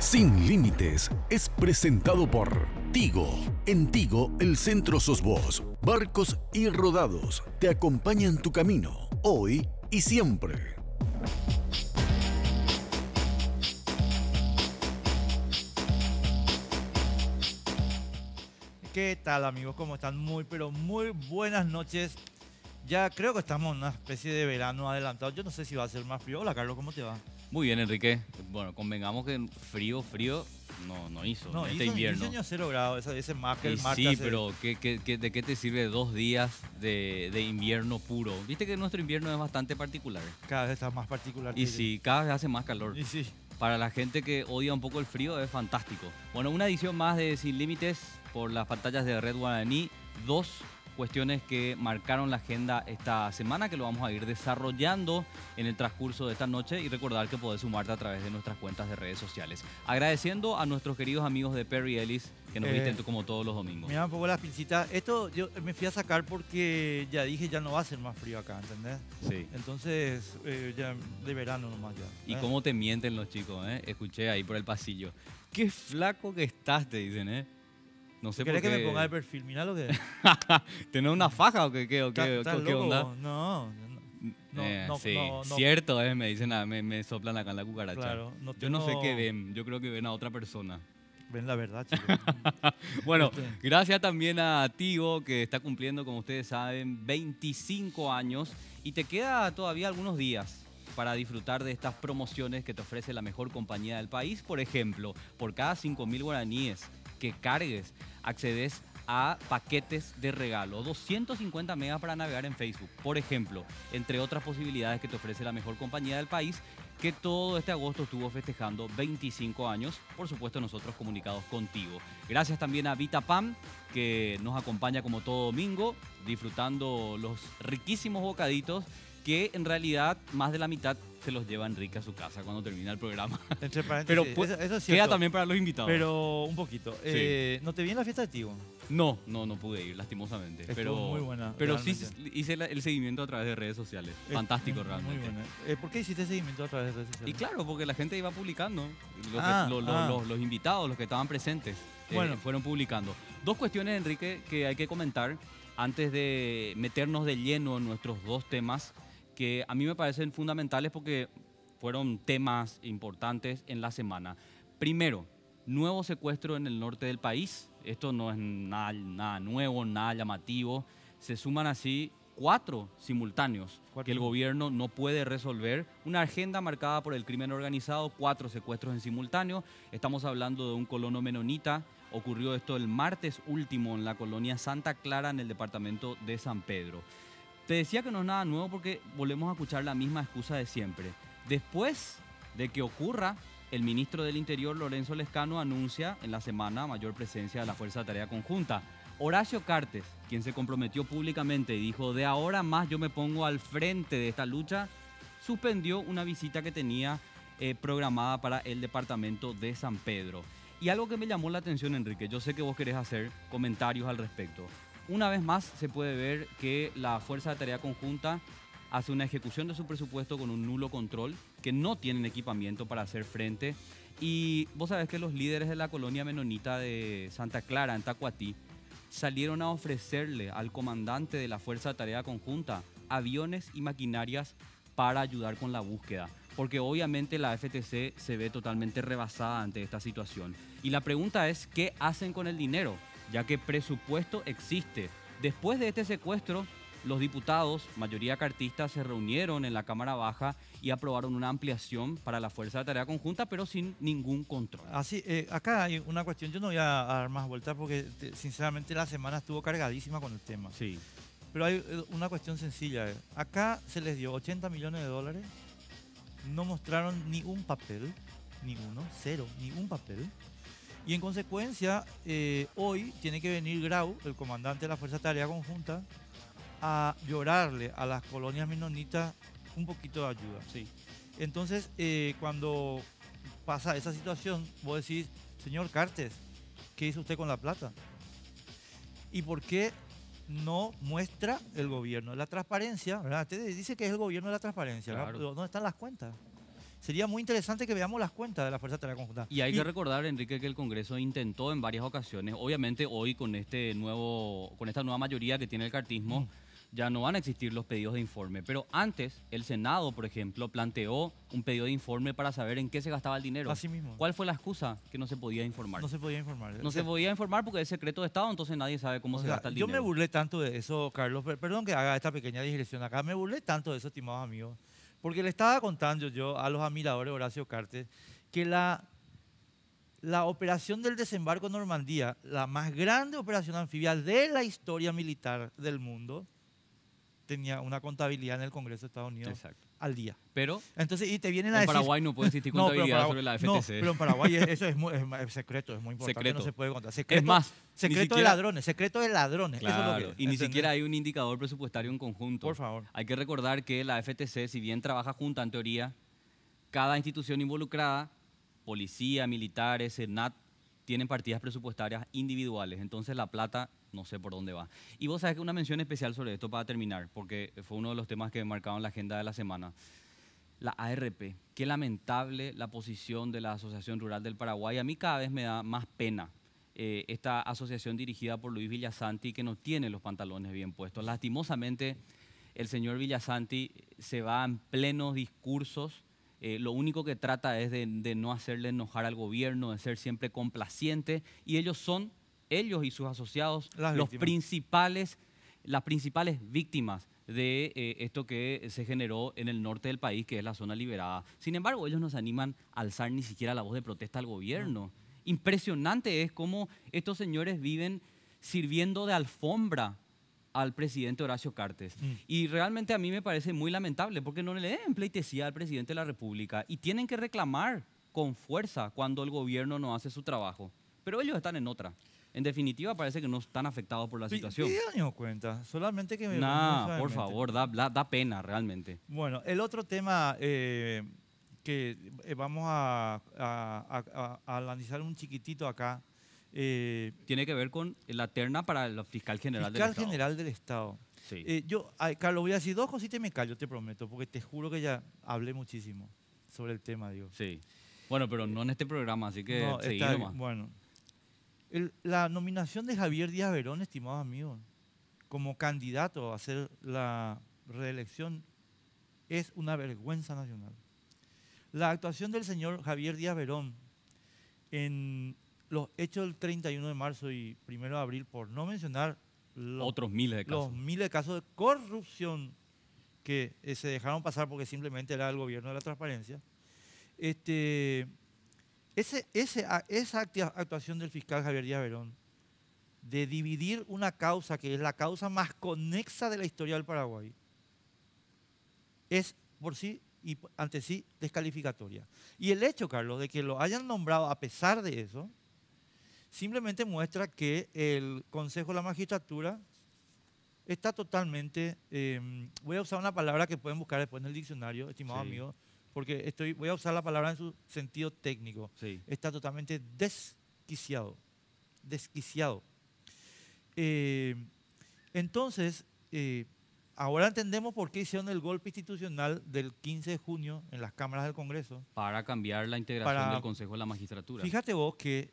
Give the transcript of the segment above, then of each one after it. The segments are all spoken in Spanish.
Sin Límites es presentado por Tigo. En Tigo, el centro sos vos. Barcos y rodados te acompañan tu camino, hoy y siempre. ¿Qué tal, amigos? ¿Cómo están? Pero muy buenas noches. Ya creo que estamos en una especie de verano adelantado. Yo no sé si va a ser más frío. Hola, Carlos, ¿cómo te va? Muy bien, Enrique. Bueno, convengamos que frío no hizo No, este hizo invierno. 0 grados, ese más que el Y martes. sí, pero ¿de qué te sirve 2 días de invierno puro? Viste que nuestro invierno es bastante particular. Cada vez está más particular. Y sí, cada vez hace más calor. Y sí. Para la gente que odia un poco el frío es fantástico. Bueno, una edición más de Sin Límites por las pantallas de Red Guaraní. 2 cuestiones que marcaron la agenda esta semana, que lo vamos a ir desarrollando en el transcurso de esta noche, y recordar que podés sumarte a través de nuestras cuentas de redes sociales. Agradeciendo a nuestros queridos amigos de Perry Ellis que nos visten como todos los domingos. Mira un poco las pincitas. Esto yo me fui a sacar porque ya dije, ya no va a ser más frío acá, ¿entendés? Sí. Entonces, ya de verano nomás ya. Y cómo te mienten los chicos, ¿eh? Escuché ahí por el pasillo. Qué flaco que estás, te dicen, ¿eh? No sé por qué. ¿Querés que me ponga de perfil? Mirá lo que... ¿Tenés una faja o qué ¿Estás qué loco? onda? No, Sí, no. cierto, me dicen, me soplan acá en la cucaracha. Claro, Yo no sé qué ven, yo creo que ven a otra persona. Ven la verdad, chicos. Bueno, gracias también a Tigo, que está cumpliendo, como ustedes saben, 25 años, y te queda todavía algunos días para disfrutar de estas promociones que te ofrece la mejor compañía del país. Por ejemplo, por cada 5.000 guaraníes que cargues, accedes a paquetes de regalo, 250 megas para navegar en Facebook, por ejemplo, entre otras posibilidades que te ofrece la mejor compañía del país, que todo este agosto estuvo festejando 25 años, por supuesto nosotros comunicados contigo. Gracias también a Vitapam, que nos acompaña como todo domingo, disfrutando los riquísimos bocaditos que en realidad más de la mitad se los lleva Enrique a su casa cuando termina el programa. Entre paréntesis, Pero eso es queda cierto, también para los invitados. pero un poquito. Sí. ¿No te vi en la fiesta de Tigo? No pude ir, lastimosamente. Estuvo muy buena, pero sí realmente. hice el seguimiento a través de redes sociales. Fantástico, realmente. Muy buena. ¿Por qué hiciste seguimiento a través de redes sociales? Y claro, porque la gente iba publicando. Los invitados, los que estaban presentes, fueron publicando. 2 cuestiones, Enrique, que hay que comentar antes de meternos de lleno en nuestros 2 temas, que a mí me parecen fundamentales porque fueron temas importantes en la semana. Primero, nuevo secuestro en el norte del país. Esto no es nada nuevo, nada llamativo. Se suman así 4 simultáneos que el gobierno no puede resolver. Una agenda marcada por el crimen organizado, 4 secuestros en simultáneo. Estamos hablando de un colono menonita. Ocurrió esto el martes último en la colonia Santa Clara, en el departamento de San Pedro. Te decía que no es nada nuevo porque volvemos a escuchar la misma excusa de siempre. Después de que ocurra, el ministro del Interior, Lorenzo Lescano, anuncia en la semana mayor presencia de la Fuerza de Tarea Conjunta. Horacio Cartes, quien se comprometió públicamente y dijo, de ahora más yo me pongo al frente de esta lucha, suspendió una visita que tenía programada para el departamento de San Pedro. Y algo que me llamó la atención, Enrique, yo sé que vos querés hacer comentarios al respecto. Una vez más se puede ver que la Fuerza de Tarea Conjunta hace una ejecución de su presupuesto con un nulo control, que no tienen equipamiento para hacer frente. Y vos sabés que los líderes de la colonia menonita de Santa Clara, en Tacuatí, salieron a ofrecerle al comandante de la Fuerza de Tarea Conjunta aviones y maquinarias para ayudar con la búsqueda, porque obviamente la FTC se ve totalmente rebasada ante esta situación. Y la pregunta es, ¿qué hacen con el dinero? Ya que presupuesto existe. Después de este secuestro, los diputados, mayoría cartistas, se reunieron en la Cámara Baja y aprobaron una ampliación para la Fuerza de Tarea Conjunta, pero sin ningún control. Así, acá hay una cuestión, yo no voy a dar más vueltas porque sinceramente la semana estuvo cargadísima con el tema. Sí. Pero hay una cuestión sencilla. Acá se les dio 80 millones de dólares, no mostraron ni un papel, ni uno, cero, ni un papel. Y en consecuencia, hoy tiene que venir Grau, el comandante de la Fuerza de Tarea Conjunta, a llorarle a las colonias menonitas un poquito de ayuda. Sí. Entonces, cuando pasa esa situación, vos decís, señor Cartes, ¿qué hizo usted con la plata? ¿Y por qué no muestra el gobierno? La transparencia, ¿verdad? Usted dice que es el gobierno de la transparencia, ¿verdad? Claro. ¿Dónde están las cuentas? sería muy interesante que veamos las cuentas de la Fuerza de Tarea Conjunta. Y hay que recordar, Enrique, que el Congreso intentó en varias ocasiones, obviamente hoy con esta nueva mayoría que tiene el cartismo, ya no van a existir los pedidos de informe. Pero antes, el Senado, por ejemplo, planteó un pedido de informe para saber en qué se gastaba el dinero. Así mismo. ¿Cuál fue la excusa? Que no se podía informar. No se podía informar. No se podía informar porque es secreto de Estado, entonces nadie sabe cómo se gasta el dinero. Yo me burlé tanto de eso, Carlos, perdón que haga esta pequeña digresión acá, me burlé tanto de eso, estimados amigos, porque le estaba contando yo a los admiradores de Horacio Cartes que la operación del desembarco en Normandía, la más grande operación anfibia de la historia militar del mundo, tenía una contabilidad en el Congreso de Estados Unidos. Exacto. Al día. Pero entonces, y te vienen a decir, en Paraguay no puede existir contabilidad sobre la FTC. No, pero en Paraguay eso es secreto, es muy importante, secreto. No se puede contar. Secreto, es más, secreto de ladrones, secreto de ladrones. Claro, eso es lo que, y ni siquiera hay un indicador presupuestario en conjunto. Por favor. Hay que recordar que la FTC, si bien trabaja junta en teoría, cada institución involucrada, policía, militares, Senat, tienen partidas presupuestarias individuales. Entonces la plata no sé por dónde va. Y vos sabés que una mención especial sobre esto para terminar, porque fue uno de los temas que marcaron la agenda de la semana. La ARP, qué lamentable la posición de la Asociación Rural del Paraguay. A mí cada vez me da más pena esta asociación dirigida por Luis Villasanti, que no tiene los pantalones bien puestos. Lastimosamente, el señor Villasanti se va en plenos discursos. Lo único que trata es de no hacerle enojar al gobierno, de ser siempre complaciente. Y ellos y sus asociados, las principales víctimas de esto que se generó en el norte del país, que es la zona liberada. Sin embargo, ellos no se animan a alzar ni siquiera la voz de protesta al gobierno. Impresionante es cómo estos señores viven sirviendo de alfombra al presidente Horacio Cartes. Y realmente a mí me parece muy lamentable, porque no le den pleitesía al presidente de la República y tienen que reclamar con fuerza cuando el gobierno no hace su trabajo. Pero ellos están en otra. En definitiva, parece que no están afectados por la situación. ¿Qué me cuenta? Solamente que me... No, por favor, da pena realmente. Bueno, el otro tema que vamos a analizar un chiquitito acá. Tiene que ver con la terna para el fiscal general del Estado. Fiscal general del Estado. Sí. Carlos, voy a decir dos cositas y me callo, te prometo, porque te juro que ya hablé muchísimo sobre el tema, digo. Sí. Bueno, pero no en este programa, así que no, seguí nomás. Bueno. La nominación de Javier Díaz Verón, estimados amigos, como candidato a hacer la reelección es una vergüenza nacional. La actuación del señor Javier Díaz Verón en los hechos del 31 de marzo y 1 de abril, por no mencionar otros miles de casos. Los miles de casos de corrupción que se dejaron pasar porque simplemente era el gobierno de la transparencia. Esa actuación del fiscal Javier Díaz Verón de dividir una causa que es la causa más conexa de la historia del Paraguay es por sí y ante sí descalificatoria. Y el hecho, Carlos, de que lo hayan nombrado a pesar de eso, simplemente muestra que el Consejo de la Magistratura está totalmente, voy a usar una palabra que pueden buscar después en el diccionario, estimados amigos, porque voy a usar la palabra en su sentido técnico. Sí. Está totalmente desquiciado. Entonces, ahora entendemos por qué hicieron el golpe institucional del 15 de junio en las cámaras del Congreso. Para cambiar la integración del Consejo de la Magistratura. Fíjate vos que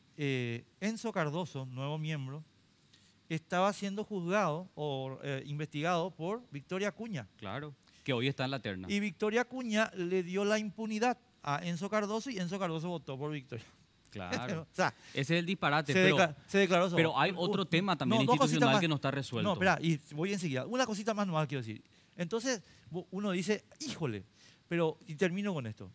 Enzo Cardoso, nuevo miembro, estaba siendo juzgado o investigado por Victoria Acuña. Claro, que hoy está en la terna. Y Victoria Acuña le dio la impunidad a Enzo Cardoso y Enzo Cardoso votó por Victoria. Claro, o sea, ese es el disparate, se declaró eso. Pero hay otro tema también institucional que no está resuelto. No, espera, y voy enseguida. Una cosita más nomás quiero decir. Entonces, uno dice, híjole, pero, y termino con esto.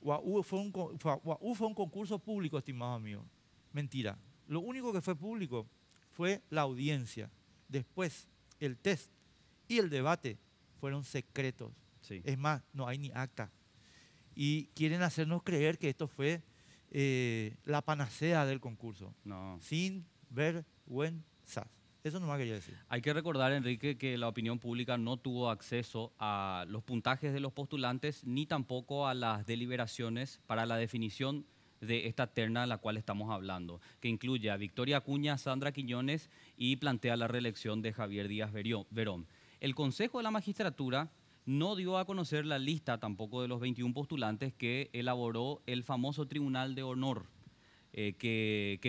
UAU fue un concurso público, estimados amigos. Mentira. Lo único que fue público fue la audiencia. Después, el test y el debate fueron secretos. Sí. Es más, no hay ni acta. Y quieren hacernos creer que esto fue la panacea del concurso. No. Sin vergüenzas. Eso nomás quería decir. Hay que recordar, Enrique, que la opinión pública no tuvo acceso a los puntajes de los postulantes ni tampoco a las deliberaciones para la definición de esta terna de la cual estamos hablando, que incluye a Victoria Acuña, Sandra Quiñones y plantea la reelección de Javier Díaz Verón. El Consejo de la Magistratura no dio a conocer la lista tampoco de los 21 postulantes que elaboró el famoso Tribunal de Honor. Este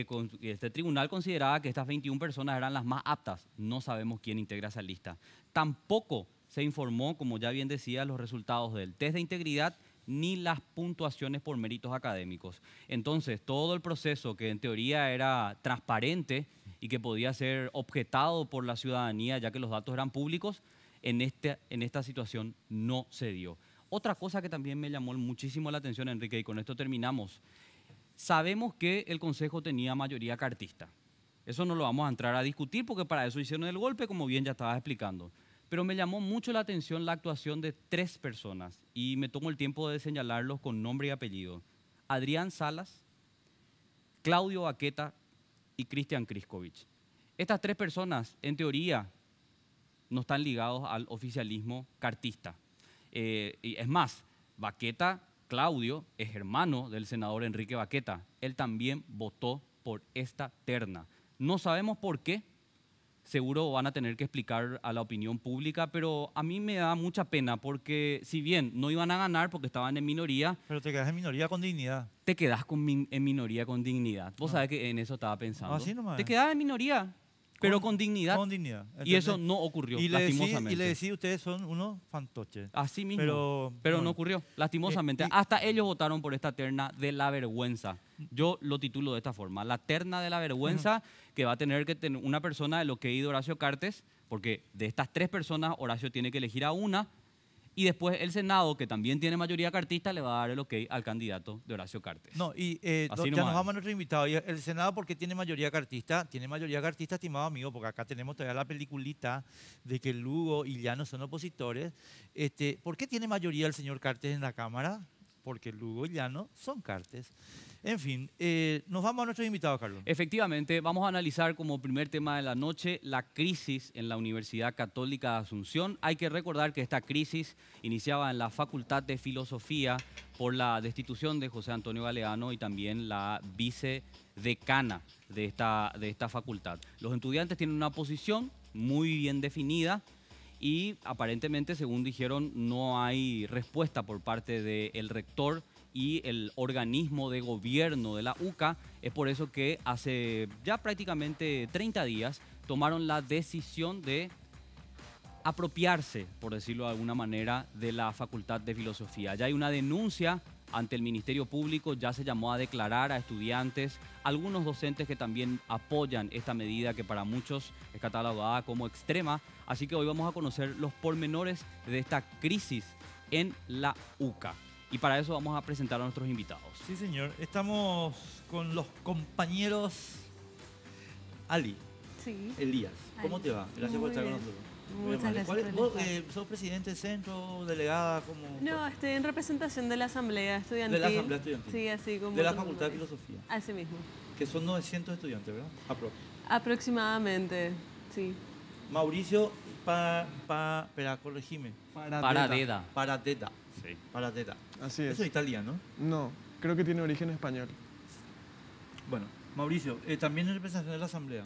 tribunal consideraba que estas 21 personas eran las más aptas. No sabemos quién integra esa lista. Tampoco se informó, como ya bien decía, los resultados del test de integridad ni las puntuaciones por méritos académicos. Entonces, todo el proceso que en teoría era transparente y que podía ser objetado por la ciudadanía, ya que los datos eran públicos, en esta situación no se dio. Otra cosa que también me llamó muchísimo la atención, Enrique, y con esto terminamos. Sabemos que el Consejo tenía mayoría cartista. Eso no lo vamos a entrar a discutir porque para eso hicieron el golpe, como bien ya estabas explicando. Pero me llamó mucho la atención la actuación de 3 personas y me tomo el tiempo de señalarlos con nombre y apellido. Adrián Salas, Claudio Baqueta y Cristian Kriskovich. Estas 3 personas, en teoría, no están ligados al oficialismo cartista. Y es más, Baqueta, Claudio, es hermano del senador Enrique Baqueta. Él también votó por esta terna. No sabemos por qué. Seguro van a tener que explicar a la opinión pública, pero a mí me da mucha pena porque si bien no iban a ganar porque estaban en minoría... Pero te quedas en minoría con dignidad. Te quedas en minoría con dignidad. Vos sabés que en eso estaba pensando. Así nomás. Te quedas en minoría, pero con dignidad. Con dignidad. Y eso no ocurrió, lastimosamente. Y le decís, ustedes son unos fantoches. Así mismo, pero no ocurrió, lastimosamente. Hasta ellos votaron por esta terna de la vergüenza. Yo lo titulo de esta forma, la terna de la vergüenza que va a tener que tener una persona de lo que ha ido Horacio Cartes, porque de estas 3 personas Horacio tiene que elegir a una, y después el Senado, que también tiene mayoría cartista, le va a dar el ok al candidato de Horacio Cartes. No, y ya nos vamos a nuestro invitado. Y el Senado, ¿por qué tiene mayoría cartista? Tiene mayoría cartista, estimado amigo, porque acá tenemos todavía la peliculita de que Lugo y Llano son opositores. ¿Por qué tiene mayoría el señor Cartes en la Cámara? Porque Lugo y Llano son Cartes. En fin, nos vamos a nuestros invitados, Carlos. Efectivamente, vamos a analizar como primer tema de la noche la crisis en la Universidad Católica de Asunción. Hay que recordar que esta crisis iniciaba en la Facultad de Filosofía por la destitución de José Antonio Galeano y también la vicedecana de esta facultad. Los estudiantes tienen una posición muy bien definida y aparentemente, según dijeron, no hay respuesta por parte del rector y el organismo de gobierno de la UCA. Es por eso que hace ya prácticamente 30 días tomaron la decisión de apropiarse, por decirlo de alguna manera, de la Facultad de Filosofía. Ya hay una denuncia ante el Ministerio Público, ya se llamó a declarar a estudiantes, algunos docentes que también apoyan esta medida que para muchos es catalogada como extrema. Así que hoy vamos a conocer los pormenores de esta crisis en la UCA. Y para eso vamos a presentar a nuestros invitados. Sí, señor. Estamos con los compañeros Ali. Sí. Elías. ¿Cómo te va? Gracias por estar con nosotros. Muchas gracias. ¿Vos sos presidente del centro, delegada? ¿Cómo? No, estoy en representación de la Asamblea Estudiantil. De la Asamblea Estudiantil. Sí, así como... De la Facultad de Filosofía. Así mismo. Que son 900 estudiantes, ¿verdad? Aproximadamente, sí. Mauricio espera, corregime. Paradeda. Paradeda. Sí. Paradeda. Así es. Eso es italiano, ¿no? No, creo que tiene origen español. Bueno, Mauricio, también en representación de la Asamblea.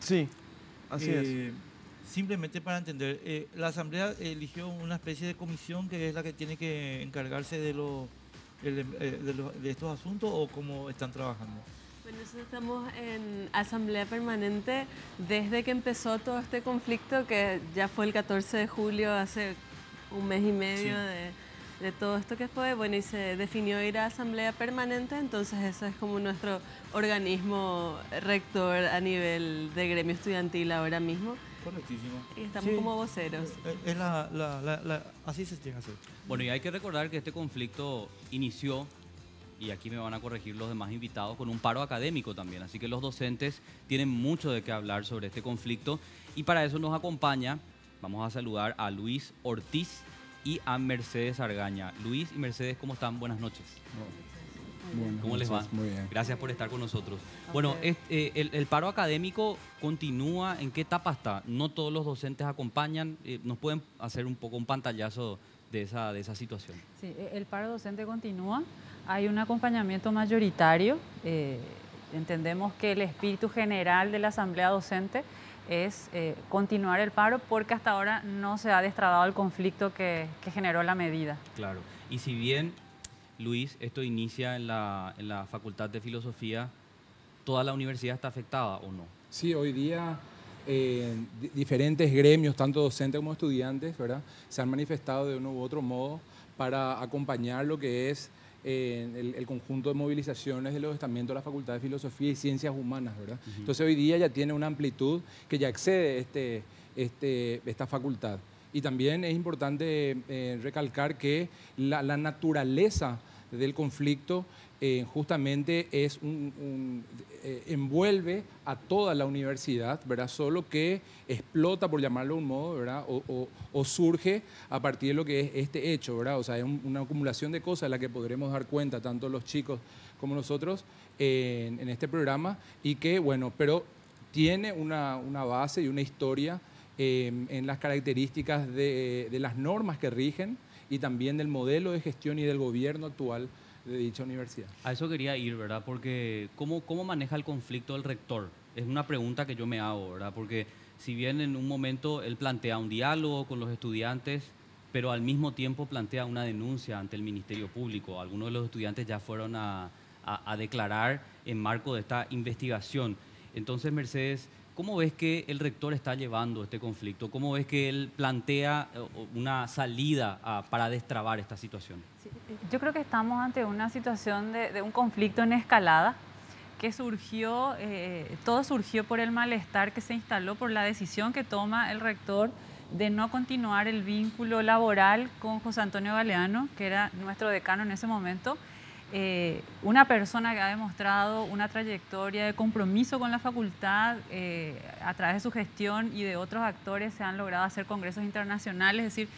Sí, así es. Simplemente para entender, la Asamblea eligió una especie de comisión que es la que tiene que encargarse de estos asuntos, o cómo están trabajando. Bueno, nosotros estamos en Asamblea Permanente desde que empezó todo este conflicto, que ya fue el 14 de julio, hace un mes y medio de todo esto que fue. Bueno, y se definió ir a Asamblea Permanente, entonces eso es como nuestro organismo rector a nivel de gremio estudiantil ahora mismo. Correctísimo. Y estamos como voceros. Es así se tiene que hacer. Bueno, y hay que recordar que este conflicto inició, y aquí me van a corregir los demás invitados, con un paro académico también. Así que los docentes tienen mucho de qué hablar sobre este conflicto. Y para eso nos acompaña, vamos a saludar a Luis Ortiz y a Mercedes Argaña. Luis y Mercedes, ¿cómo están? Buenas noches. ¿Cómo les va? Muy bien. Gracias por estar con nosotros. Bueno, el paro académico continúa. ¿En qué etapa está? No todos los docentes acompañan. ¿Nos pueden hacer un poco un pantallazo de esa situación? Sí, el paro docente continúa. Hay un acompañamiento mayoritario. Entendemos que el espíritu general de la Asamblea Docente es continuar el paro porque hasta ahora no se ha destrabado el conflicto que generó la medida. Claro, y si bien, Luis, esto inicia en la Facultad de Filosofía, ¿toda la universidad está afectada o no? Sí, hoy día diferentes gremios, tanto docentes como estudiantes, ¿verdad?, se han manifestado de uno u otro modo para acompañar lo que es el conjunto de movilizaciones de los estamentos de la Facultad de Filosofía y Ciencias Humanas, ¿verdad? Entonces hoy día ya tiene una amplitud que ya excede esta facultad. Y también es importante recalcar que la naturaleza del conflicto justamente es envuelve a toda la universidad, ¿verdad? Solo que explota, por llamarlo de un modo, ¿verdad? O surge a partir de lo que es este hecho, ¿verdad? O sea, es una acumulación de cosas de la que podremos dar cuenta, tanto los chicos como nosotros, en este programa, y que, bueno, pero tiene una base y una historia en las características de las normas que rigen y también del modelo de gestión y del gobierno actual de dicha universidad. A eso quería ir, ¿verdad? Porque ¿cómo maneja el conflicto el rector? Es una pregunta que yo me hago, ¿verdad? Porque si bien en un momento él plantea un diálogo con los estudiantes, pero al mismo tiempo plantea una denuncia ante el Ministerio Público. Algunos de los estudiantes ya fueron a declarar en marco de esta investigación. Entonces, Mercedes, ¿cómo ves que el rector está llevando este conflicto? ¿Cómo ves que él plantea una salida para destrabar esta situación? Sí, yo creo que estamos ante una situación de un conflicto en escalada que surgió, todo surgió por el malestar que se instaló por la decisión que toma el rector de no continuar el vínculo laboral con José Antonio Galeano, que era nuestro decano en ese momento. Una persona que ha demostrado una trayectoria de compromiso con la facultad, a través de su gestión y de otros actores se han logrado hacer congresos internacionales, es decir,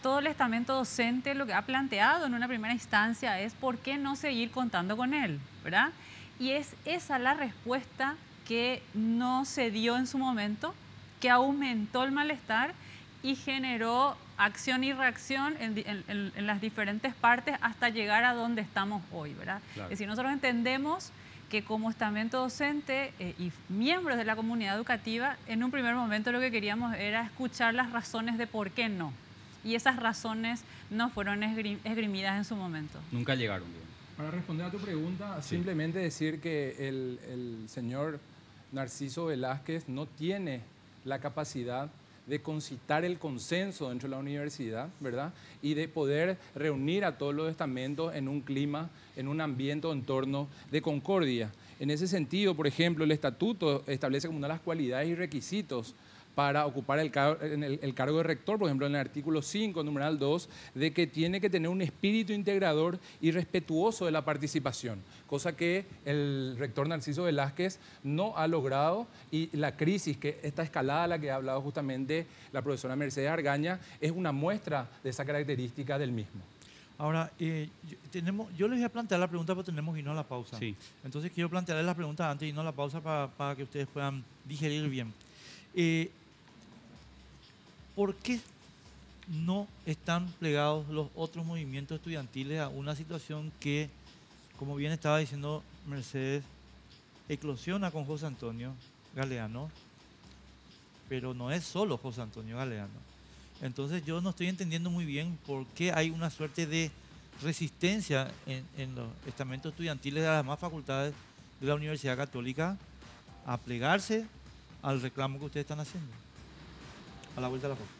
todo el estamento docente lo que ha planteado en una primera instancia es ¿por qué no seguir contando con él?, ¿verdad? Y es esa la respuesta que no se dio en su momento, que aumentó el malestar y generó acción y reacción en las diferentes partes hasta llegar a donde estamos hoy, ¿verdad? Claro. Es decir, nosotros entendemos que como estamento docente y miembros de la comunidad educativa, en un primer momento lo que queríamos era escuchar las razones de por qué no. Y esas razones no fueron esgrimidas en su momento. Nunca llegaron, bien. Para responder a tu pregunta, sí, simplemente decir que el señor Narciso Velázquez no tiene la capacidad de concitar el consenso dentro de la universidad, ¿verdad? Y de poder reunir a todos los estamentos en un clima, en un ambiente o entorno de concordia. En ese sentido, por ejemplo, el estatuto establece como una de las cualidades y requisitos para ocupar el cargo de rector, por ejemplo, en el artículo 5, numeral 2, de que tiene que tener un espíritu integrador y respetuoso de la participación, cosa que el rector Narciso Velázquez no ha logrado, y la crisis, que esta escalada a la que ha hablado justamente la profesora Mercedes Argaña, es una muestra de esa característica del mismo. Ahora, yo les voy a plantear la pregunta, pero tenemos que irnos a la pausa. Sí. Entonces quiero plantearles la pregunta antes de irnos a la pausa para que ustedes puedan digerir bien. ¿Por qué no están plegados los otros movimientos estudiantiles a una situación que, como bien estaba diciendo Mercedes, eclosiona con José Antonio Galeano, pero no es solo José Antonio Galeano? Entonces yo no estoy entendiendo muy bien por qué hay una suerte de resistencia en los estamentos estudiantiles de las demás facultades de la Universidad Católica a plegarse al reclamo que ustedes están haciendo. A la vuelta de la foto.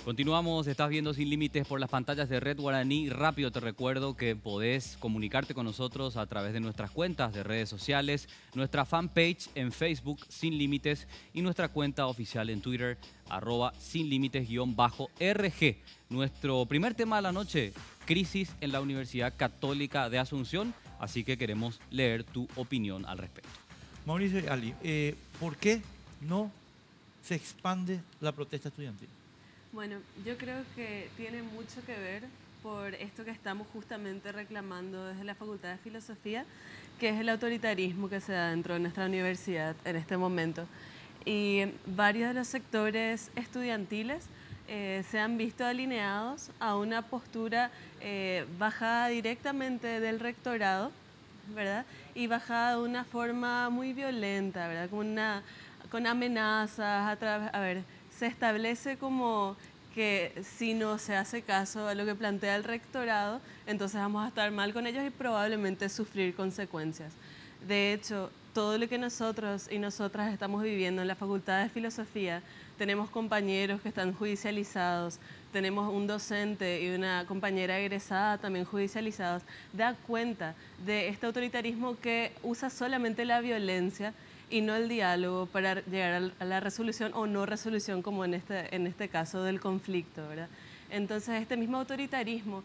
Continuamos, estás viendo Sin Límites por las pantallas de Red Guaraní. Rápido te recuerdo que podés comunicarte con nosotros a través de nuestras cuentas de redes sociales, nuestra fanpage en Facebook, Sin Límites, y nuestra cuenta oficial en Twitter, @sinlimites_RG. Nuestro primer tema de la noche, crisis en la Universidad Católica de Asunción, así que queremos leer tu opinión al respecto. Mauricio y Ali, ¿por qué no se expande la protesta estudiantil? Bueno, yo creo que tiene mucho que ver por esto que estamos justamente reclamando desde la Facultad de Filosofía, que es el autoritarismo que se da dentro de nuestra universidad en este momento. Y varios de los sectores estudiantiles se han visto alineados a una postura bajada directamente del rectorado, ¿verdad? Y bajada de una forma muy violenta, ¿verdad? Con amenazas, a ver, se establece como que si no se hace caso a lo que plantea el rectorado, entonces vamos a estar mal con ellos y probablemente sufrir consecuencias. De hecho, todo lo que nosotros y nosotras estamos viviendo en la Facultad de Filosofía, tenemos compañeros que están judicializados, tenemos un docente y una compañera egresada también judicializados, da cuenta de este autoritarismo que usa solamente la violencia y no el diálogo para llegar a la resolución o no resolución como en este caso del conflicto, ¿verdad? Entonces este mismo autoritarismo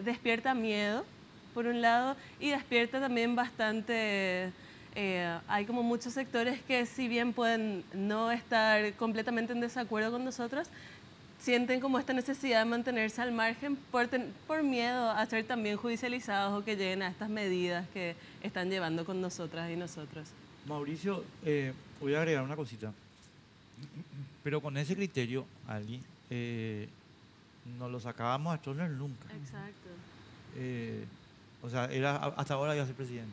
despierta miedo, por un lado, y despierta también bastante... hay como muchos sectores que si bien pueden no estar completamente en desacuerdo con nosotros, sienten como esta necesidad de mantenerse al margen por miedo a ser también judicializados o que lleguen a estas medidas que están llevando con nosotras y nosotros. Mauricio, voy a agregar una cosita. Pero con ese criterio, Ali, no lo sacábamos a Stroessner nunca. Exacto. O sea, hasta ahora iba a ser presidente.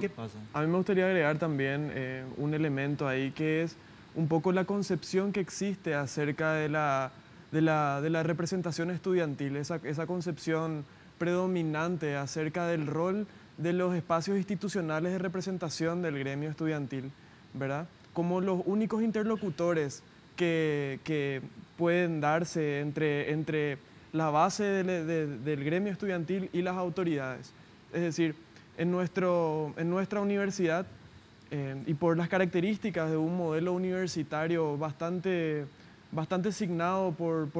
¿Qué pasa? A mí me gustaría agregar también un elemento ahí que es un poco la concepción que existe acerca de la representación estudiantil, esa concepción predominante acerca del rol de los espacios institucionales de representación del gremio estudiantil, ¿verdad? Como los únicos interlocutores que pueden darse entre la base del gremio estudiantil y las autoridades. Es decir, en nuestra universidad, y por las características de un modelo universitario bastante signado por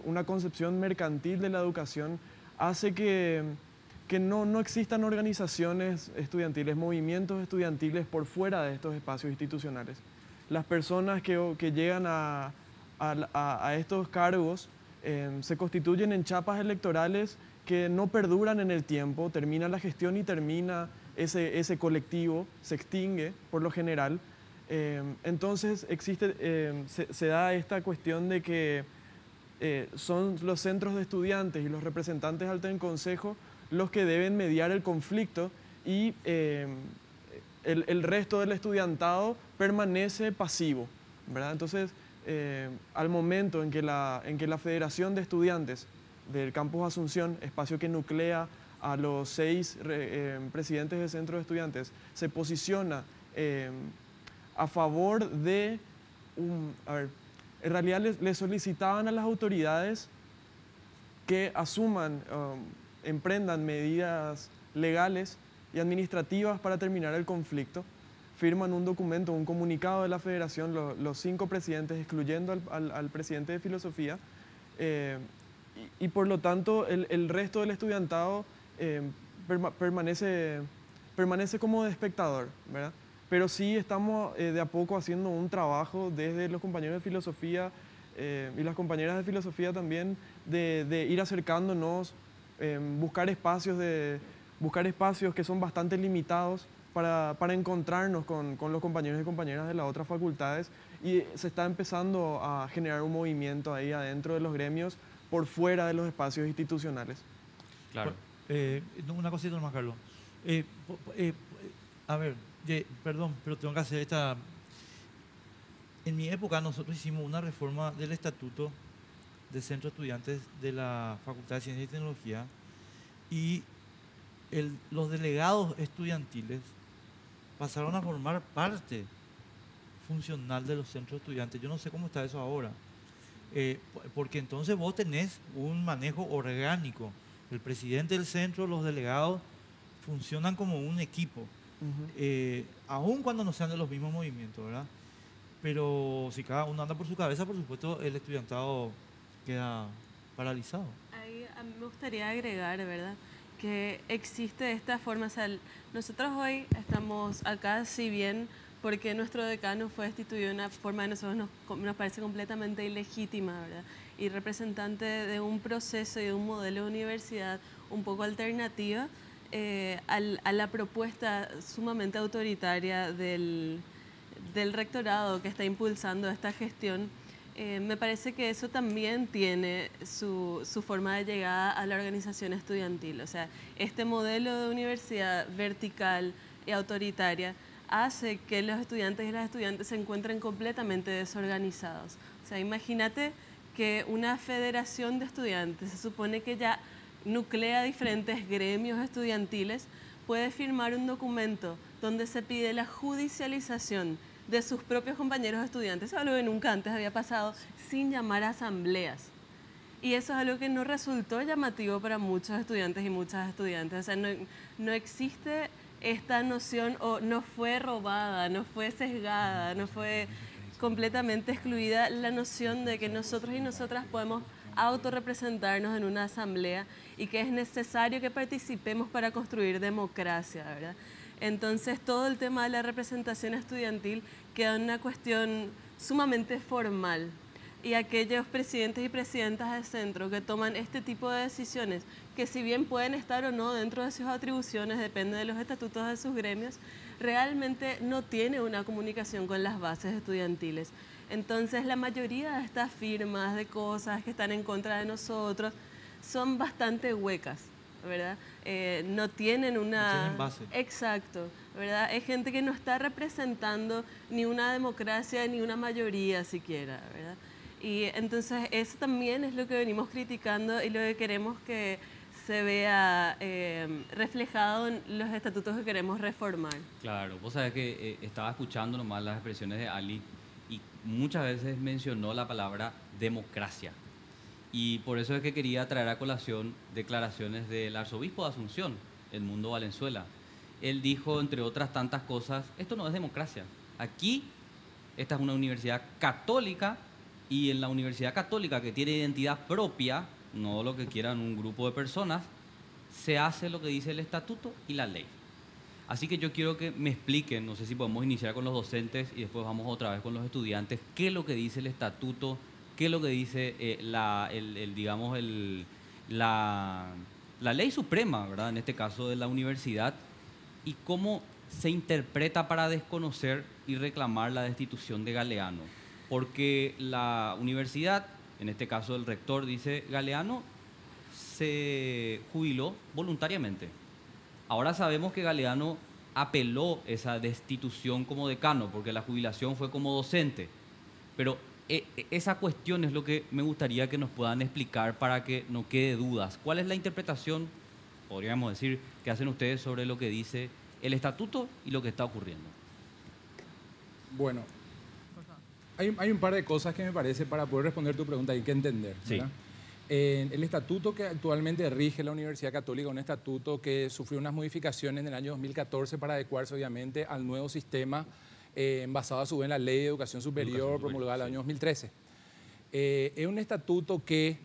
una concepción mercantil de la educación, hace que no existan organizaciones estudiantiles, movimientos estudiantiles por fuera de estos espacios institucionales. Las personas que llegan a estos cargos se constituyen en chapas electorales que no perduran en el tiempo, termina la gestión y termina ese colectivo, se extingue por lo general. Entonces se da esta cuestión de que son los centros de estudiantes y los representantes altos en consejo los que deben mediar el conflicto y el resto del estudiantado permanece pasivo, ¿verdad? Entonces, al momento en que la Federación de Estudiantes del Campus Asunción, espacio que nuclea a los 6 presidentes de centros de estudiantes, se posiciona a favor de en realidad le solicitaban a las autoridades que asuman, emprendan medidas legales y administrativas para terminar el conflicto. Firman un documento, un comunicado de la Federación, los 5 presidentes, excluyendo al presidente de Filosofía, y por lo tanto el resto del estudiantado permanece como de espectador, ¿verdad? Pero sí estamos de a poco haciendo un trabajo desde los compañeros de Filosofía y las compañeras de Filosofía también, de ir acercándonos, buscar espacios que son bastante limitados para encontrarnos con los compañeros y compañeras de las otras facultades, y se está empezando a generar un movimiento ahí adentro de los gremios por fuera de los espacios institucionales. Claro. Una cosita más, Carlos. A ver, perdón, pero tengo que hacer esta... En mi época nosotros hicimos una reforma del estatuto de Centro de Estudiantes de la Facultad de Ciencia y Tecnología, y los delegados estudiantiles pasaron a formar parte funcional de los centros de estudiantes. Yo no sé cómo está eso ahora, porque entonces vos tenés un manejo orgánico. El presidente del centro, los delegados funcionan como un equipo, aun cuando no sean de los mismos movimientos, ¿verdad? Pero si cada uno anda por su cabeza, por supuesto, el estudiantado queda paralizado. Ahí a mí me gustaría agregar, ¿verdad?, que existe esta forma. O sea, nosotros hoy estamos acá, si bien porque nuestro decano fue destituido de una forma que a nosotros nos parece completamente ilegítima, ¿verdad? Y representante de un proceso y de un modelo de universidad un poco alternativa a la propuesta sumamente autoritaria del rectorado que está impulsando esta gestión. Me parece que eso también tiene su forma de llegada a la organización estudiantil. O sea, este modelo de universidad vertical y autoritaria hace que los estudiantes y las estudiantes se encuentren completamente desorganizados. O sea, imagínate que una federación de estudiantes, se supone que ya nuclea diferentes gremios estudiantiles, puede firmar un documento donde se pide la judicialización de sus propios compañeros estudiantes. Eso es algo que nunca antes había pasado, sin llamar a asambleas. Y eso es algo que no resultó llamativo para muchos estudiantes y muchas estudiantes. O sea, no existe esta noción, o no fue robada, no fue sesgada, no fue completamente excluida la noción de que nosotros y nosotras podemos autorrepresentarnos en una asamblea y que es necesario que participemos para construir democracia, ¿verdad? Entonces, todo el tema de la representación estudiantil queda en una cuestión sumamente formal. Y aquellos presidentes y presidentas de centro que toman este tipo de decisiones, que si bien pueden estar o no dentro de sus atribuciones, depende de los estatutos de sus gremios, realmente no tiene una comunicación con las bases estudiantiles. Entonces, la mayoría de estas firmas de cosas que están en contra de nosotros son bastante huecas, ¿verdad? No tienen una... No tienen base. Exacto, ¿verdad? Es gente que no está representando ni una democracia ni una mayoría siquiera, ¿verdad? Y entonces eso también es lo que venimos criticando y lo que queremos que se vea reflejado en los estatutos que queremos reformar. Claro, vos sabés que estaba escuchando nomás las expresiones de Ali y muchas veces mencionó la palabra democracia. Y por eso es que quería traer a colación declaraciones del arzobispo de Asunción, Edmundo Valenzuela. Él dijo, entre otras tantas cosas, esto no es democracia. Aquí, esta es una universidad católica, y en la universidad católica, que tiene identidad propia, no lo que quieran un grupo de personas, se hace lo que dice el estatuto y la ley. Así que yo quiero que me expliquen, no sé si podemos iniciar con los docentes y después vamos otra vez con los estudiantes, qué es lo que dice el estatuto, qué es lo que dice la ley suprema, ¿verdad? En este caso de la universidad, y cómo se interpreta para desconocer y reclamar la destitución de Galeano. Porque la universidad, en este caso el rector, dice, Galeano se jubiló voluntariamente. Ahora sabemos que Galeano apeló esa destitución como decano, porque la jubilación fue como docente. Pero esa cuestión es lo que me gustaría que nos puedan explicar para que no quede dudas. ¿Cuál es la interpretación, podríamos decir, que hacen ustedes sobre lo que dice el estatuto y lo que está ocurriendo? Bueno, hay un par de cosas que me parece para poder responder tu pregunta hay que entender, ¿verdad? Sí. El estatuto que actualmente rige la Universidad Católica, un estatuto que sufrió unas modificaciones en el año 2014 para adecuarse obviamente al nuevo sistema basado a su vez en la Ley de Educación Superior promulgada en el año 2013. Es un estatuto que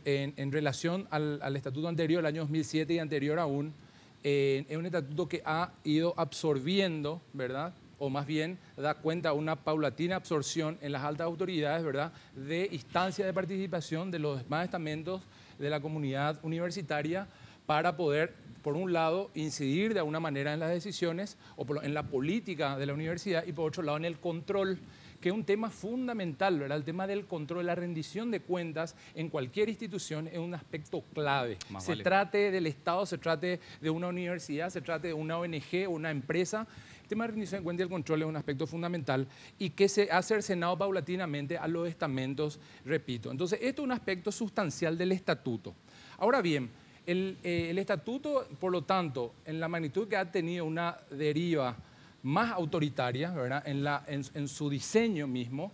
en relación al estatuto anterior, el año 2007 y anterior aún, es un estatuto que ha ido absorbiendo, ¿verdad?, o más bien da cuenta de una paulatina absorción en las altas autoridades, ¿verdad?, de instancias de participación de los demás estamentos de la comunidad universitaria para poder, por un lado, incidir de alguna manera en las decisiones o en la política de la universidad y por otro lado en el control, que es un tema fundamental, ¿verdad? El tema del control, la rendición de cuentas en cualquier institución es un aspecto clave. Se trate del Estado, se trate de una universidad, se trate de una ONG o una empresa. El tema de rendición de cuentas y el control es un aspecto fundamental y que se ha cercenado paulatinamente a los estamentos, repito. Entonces, esto es un aspecto sustancial del estatuto. Ahora bien, el estatuto, por lo tanto, en la magnitud que ha tenido una deriva más autoritaria, ¿verdad?, en su diseño mismo,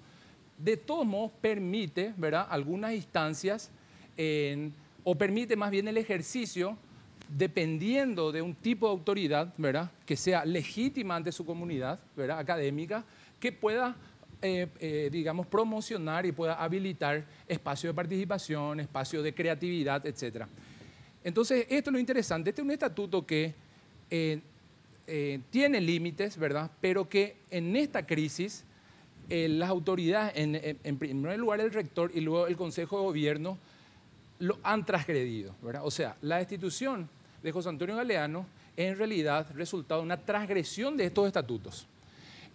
de todos modos permite, ¿verdad?, algunas instancias o permite más bien el ejercicio dependiendo de un tipo de autoridad, ¿verdad?, que sea legítima ante su comunidad, ¿verdad?, académica, que pueda, digamos, promocionar y pueda habilitar espacios de participación, espacios de creatividad, etc. Entonces, esto es lo interesante. Este es un estatuto que tiene límites, ¿verdad? Pero que en esta crisis las autoridades, en primer lugar el rector y luego el Consejo de Gobierno, lo han transgredido, ¿verdad? O sea, la destitución de José Antonio Galeano es en realidad resultado de una transgresión de estos estatutos.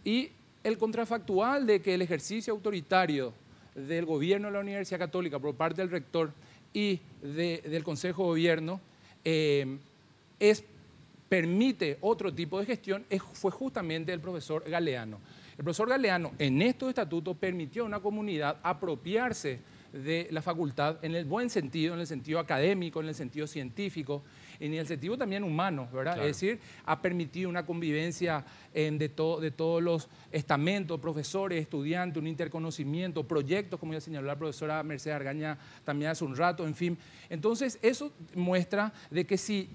Y el contrafactual de que el ejercicio autoritario del gobierno de la Universidad Católica por parte del rector y del Consejo de Gobierno permite otro tipo de gestión fue justamente el profesor Galeano. El profesor Galeano en estos estatutos permitió a una comunidad apropiarse de la facultad en el buen sentido, en el sentido académico, en el sentido científico, en el sentido también humano, ¿verdad? Claro. Es decir, ha permitido una convivencia de todos los estamentos, profesores, estudiantes, un interconocimiento, proyectos, como ya señaló la profesora Mercedes Argaña también hace un rato, en fin. Entonces, eso muestra de que si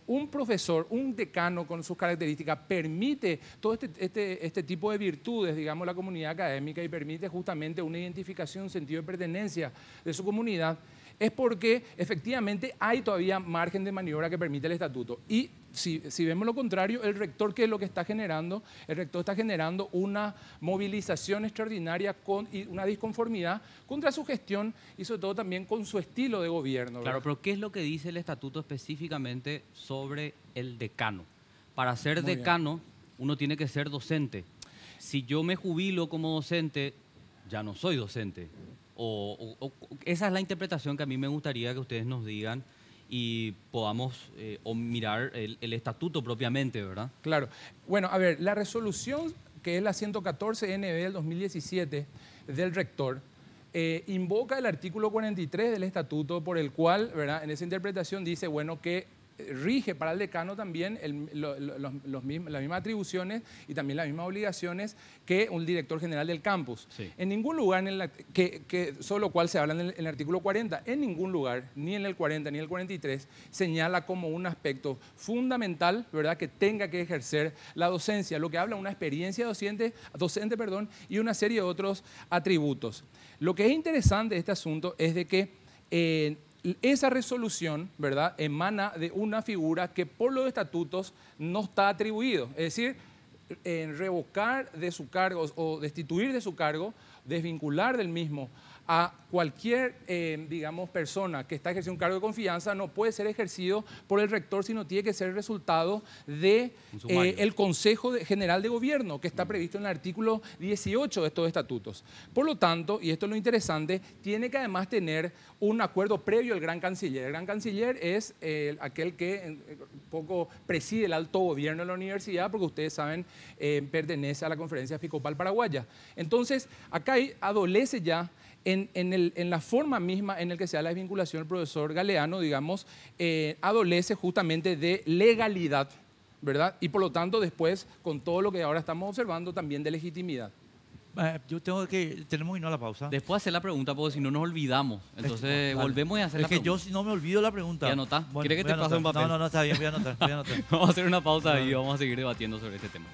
un profesor, un decano con sus características permite todo este tipo de virtudes, digamos, la comunidad académica y permite justamente una identificación, un sentido de pertenencia de su comunidad, es porque efectivamente hay todavía margen de maniobra que permite el estatuto. Y si vemos lo contrario, el rector, ¿qué es lo que está generando? El rector está generando una movilización extraordinaria y una disconformidad contra su gestión y sobre todo también con su estilo de gobierno, ¿verdad? Claro, pero ¿qué es lo que dice el estatuto específicamente sobre el decano? Para ser Muy decano, uno tiene que ser docente. Si yo me jubilo como docente, ya no soy docente. Esa es la interpretación que a mí me gustaría que ustedes nos digan y podamos mirar el estatuto propiamente, ¿verdad? Claro. Bueno, a ver, la resolución que es la 114 NB del 2017 del rector invoca el artículo 43 del estatuto por el cual, ¿verdad? En esa interpretación dice, bueno, que rige para el decano también las mismas atribuciones y también las mismas obligaciones que un director general del campus. Sí. En ningún lugar, sobre lo cual se habla en el artículo 40, en ningún lugar, ni en el 40 ni en el 43, señala como un aspecto fundamental, ¿verdad?, que tenga que ejercer la docencia, lo que habla de una experiencia docente, y una serie de otros atributos. Lo que es interesante de este asunto es de que esa resolución, ¿verdad?, emana de una figura que por los estatutos no está atribuido. Es decir, revocar de su cargo o destituir de su cargo, desvincular del mismo a cualquier, digamos, persona que está ejerciendo un cargo de confianza no puede ser ejercido por el rector, sino tiene que ser el resultado del Consejo General de Gobierno, que está previsto en el artículo 18 de estos estatutos. Por lo tanto, y esto es lo interesante, tiene que además tener un acuerdo previo al Gran Canciller. El Gran Canciller es aquel que un poco preside el alto gobierno de la universidad, porque ustedes saben, pertenece a la Conferencia Episcopal Paraguaya. Entonces, acá adolece ya en la forma misma en la que se da la desvinculación del profesor Galeano, digamos, adolece justamente de legalidad, ¿verdad? Y por lo tanto después, con todo lo que ahora estamos observando, también de legitimidad. Tenemos que irnos a la pausa. Después hacer la pregunta, porque si no nos olvidamos. Entonces volvemos a hacer la pregunta. Es que yo si no me olvido la pregunta. ¿Y anotás? Bueno, ¿Quieres que te pase un papel? No, está bien, voy a anotar. Vamos a hacer una pausa y vamos a seguir debatiendo sobre este tema.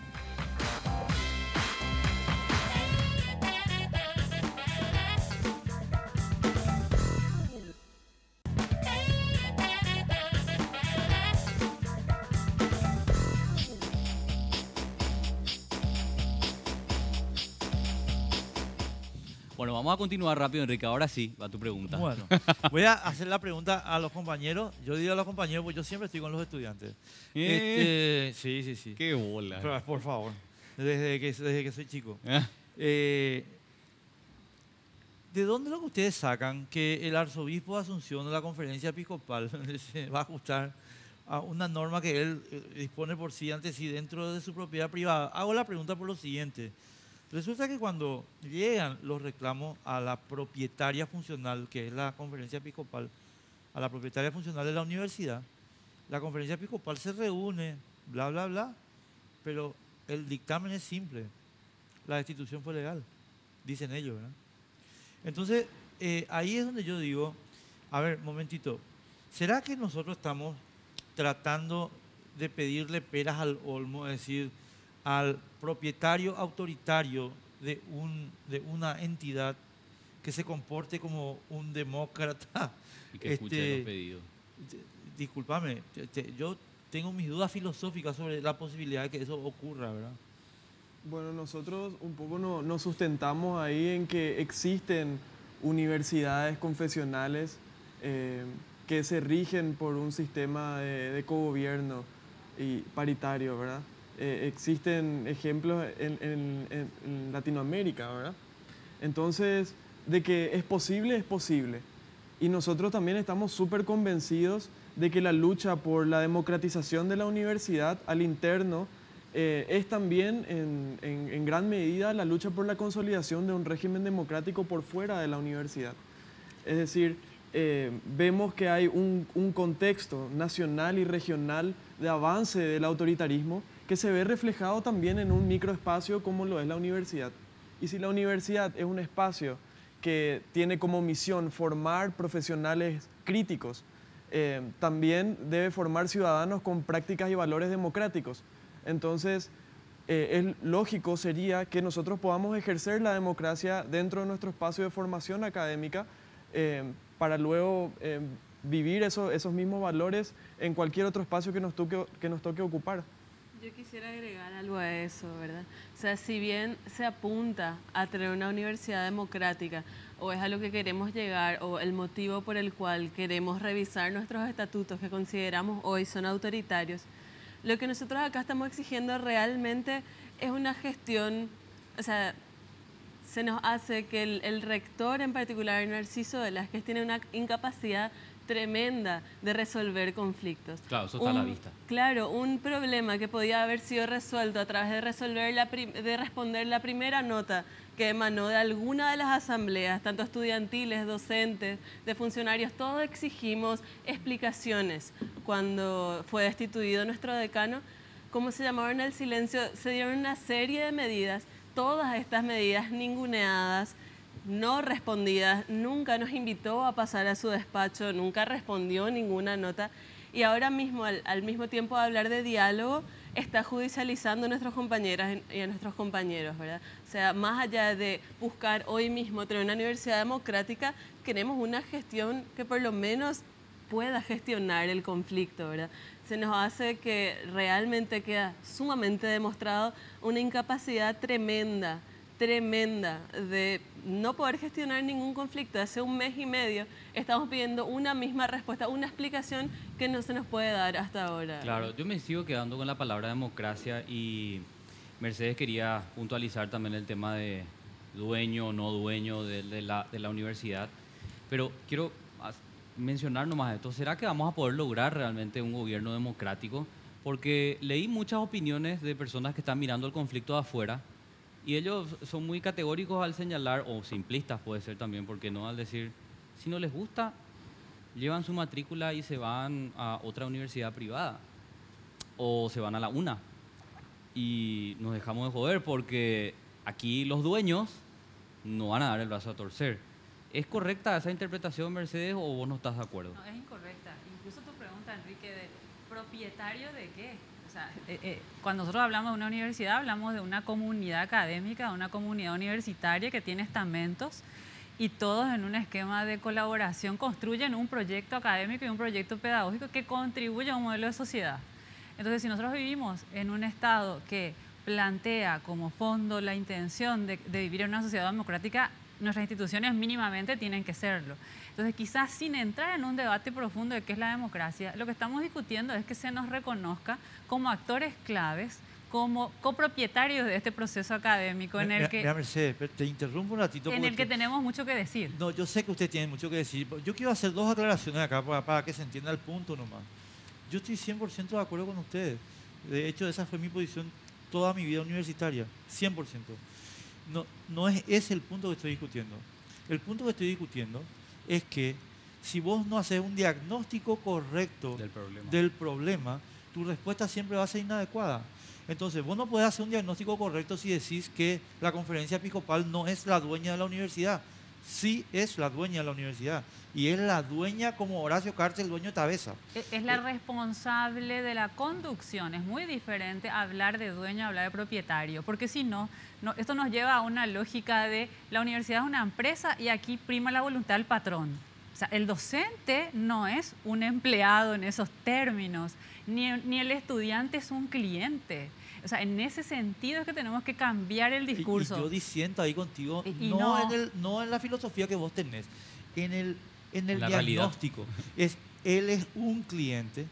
Bueno, vamos a continuar rápido, Enrique. Ahora sí, va tu pregunta. Bueno, voy a hacer la pregunta a los compañeros. Yo digo a los compañeros, porque yo siempre estoy con los estudiantes. Sí. Qué bola. Pero, por favor, desde que soy chico. ¿De dónde lo que ustedes sacan que el arzobispo de Asunción de la Conferencia Episcopal se va a ajustar a una norma que él dispone por sí ante sí dentro de su propiedad privada? Hago la pregunta por lo siguiente. Resulta que cuando llegan los reclamos a la propietaria funcional, que es la Conferencia Episcopal, a la propietaria funcional de la universidad, la Conferencia Episcopal se reúne, bla, bla, bla, pero el dictamen es simple. La destitución fue legal, dicen ellos, ¿verdad? Entonces, ahí es donde yo digo, a ver, momentito, ¿será que nosotros estamos tratando de pedirle peras al olmo, es decir, al propietario autoritario de una entidad que se comporte como un demócrata? Y que escuche los pedidos. Discúlpame, yo tengo mis dudas filosóficas sobre la posibilidad de que eso ocurra, ¿verdad? Bueno, nosotros un poco nos sustentamos ahí en que existen universidades confesionales que se rigen por un sistema de cogobierno y paritario, ¿verdad? Existen ejemplos en Latinoamérica, ¿verdad? Entonces, de que es posible, es posible. Y nosotros también estamos súper convencidos de que la lucha por la democratización de la universidad al interno es también en gran medida la lucha por la consolidación de un régimen democrático por fuera de la universidad. Es decir, vemos que hay un contexto nacional y regional de avance del autoritarismo que se ve reflejado también en un microespacio como lo es la universidad. Y si la universidad es un espacio que tiene como misión formar profesionales críticos, también debe formar ciudadanos con prácticas y valores democráticos. Entonces, es lógico sería que nosotros podamos ejercer la democracia dentro de nuestro espacio de formación académica para luego vivir esos mismos valores en cualquier otro espacio que nos toque ocupar. Yo quisiera agregar algo a eso, ¿verdad? O sea, si bien se apunta a tener una universidad democrática, o es a lo que queremos llegar, o el motivo por el cual queremos revisar nuestros estatutos que consideramos hoy son autoritarios, lo que nosotros acá estamos exigiendo realmente es una gestión, o sea, se nos hace que el rector en particular, Narciso Velázquez, tiene una incapacidad tremenda de resolver conflictos. Claro, eso está a la vista. Claro, un problema que podía haber sido resuelto a través de responder la primera nota que emanó de alguna de las asambleas, tanto estudiantiles, docentes, de funcionarios, todos exigimos explicaciones. Cuando fue destituido nuestro decano, como se llamaron el silencio, se dieron una serie de medidas, todas estas medidas ninguneadas, no respondidas, nunca nos invitó a pasar a su despacho, nunca respondió ninguna nota y ahora mismo, al mismo tiempo de hablar de diálogo, está judicializando a nuestras compañeras y a nuestros compañeros, ¿verdad? O sea, más allá de buscar hoy mismo tener una universidad democrática, queremos una gestión que por lo menos pueda gestionar el conflicto, ¿verdad? Se nos hace que realmente queda sumamente demostrado una incapacidad tremenda de no poder gestionar ningún conflicto. Hace un mes y medio estamos pidiendo una misma respuesta, una explicación que no se nos puede dar hasta ahora. Claro, yo me sigo quedando con la palabra democracia y Mercedes quería puntualizar también el tema de dueño o no dueño de la universidad, pero quiero mencionar nomás esto. ¿Será que vamos a poder lograr realmente un gobierno democrático? Porque leí muchas opiniones de personas que están mirando el conflicto de afuera y ellos son muy categóricos al señalar, o simplistas puede ser también, porque no, al decir, si no les gusta, llevan su matrícula y se van a otra universidad privada o se van a la UNA y nos dejamos de joder porque aquí los dueños no van a dar el brazo a torcer. ¿Es correcta esa interpretación, Mercedes, o vos no estás de acuerdo? No, es incorrecta. Incluso tu pregunta, Enrique, de ¿propietario de qué? O sea, cuando nosotros hablamos de una universidad, hablamos de una comunidad académica, de una comunidad universitaria que tiene estamentos y todos en un esquema de colaboración construyen un proyecto académico y un proyecto pedagógico que contribuye a un modelo de sociedad. Entonces, si nosotros vivimos en un Estado que plantea como fondo la intención de vivir en una sociedad democrática, nuestras instituciones mínimamente tienen que serlo. Entonces, quizás sin entrar en un debate profundo de qué es la democracia, lo que estamos discutiendo es que se nos reconozca como actores claves, como copropietarios de este proceso académico en el que... Mira, Mercedes, te interrumpo un ratito. En el que tenemos mucho que decir. No, yo sé que usted tiene mucho que decir. Yo quiero hacer dos aclaraciones acá para que se entienda el punto nomás. Yo estoy 100% de acuerdo con ustedes. De hecho, esa fue mi posición toda mi vida universitaria, 100%. No es ese el punto que estoy discutiendo. El punto que estoy discutiendo es que si vos no haces un diagnóstico correcto del problema, tu respuesta siempre va a ser inadecuada. Entonces, vos no podés hacer un diagnóstico correcto si decís que la conferencia episcopal no es la dueña de la universidad. Sí es la dueña de la universidad. Y es la dueña como Horacio Cartes, el dueño de Tabesa. Es la responsable de la conducción. Es muy diferente hablar de dueño a hablar de propietario. Porque si no, esto nos lleva a una lógica de la universidad es una empresa y aquí prima la voluntad del patrón. sea, el docente no es un empleado en esos términos, ni el estudiante es un cliente. O sea, en ese sentido es que tenemos que cambiar el discurso. Y yo disiento ahí contigo, no en la filosofía que vos tenés, en el diagnóstico. Él es un cliente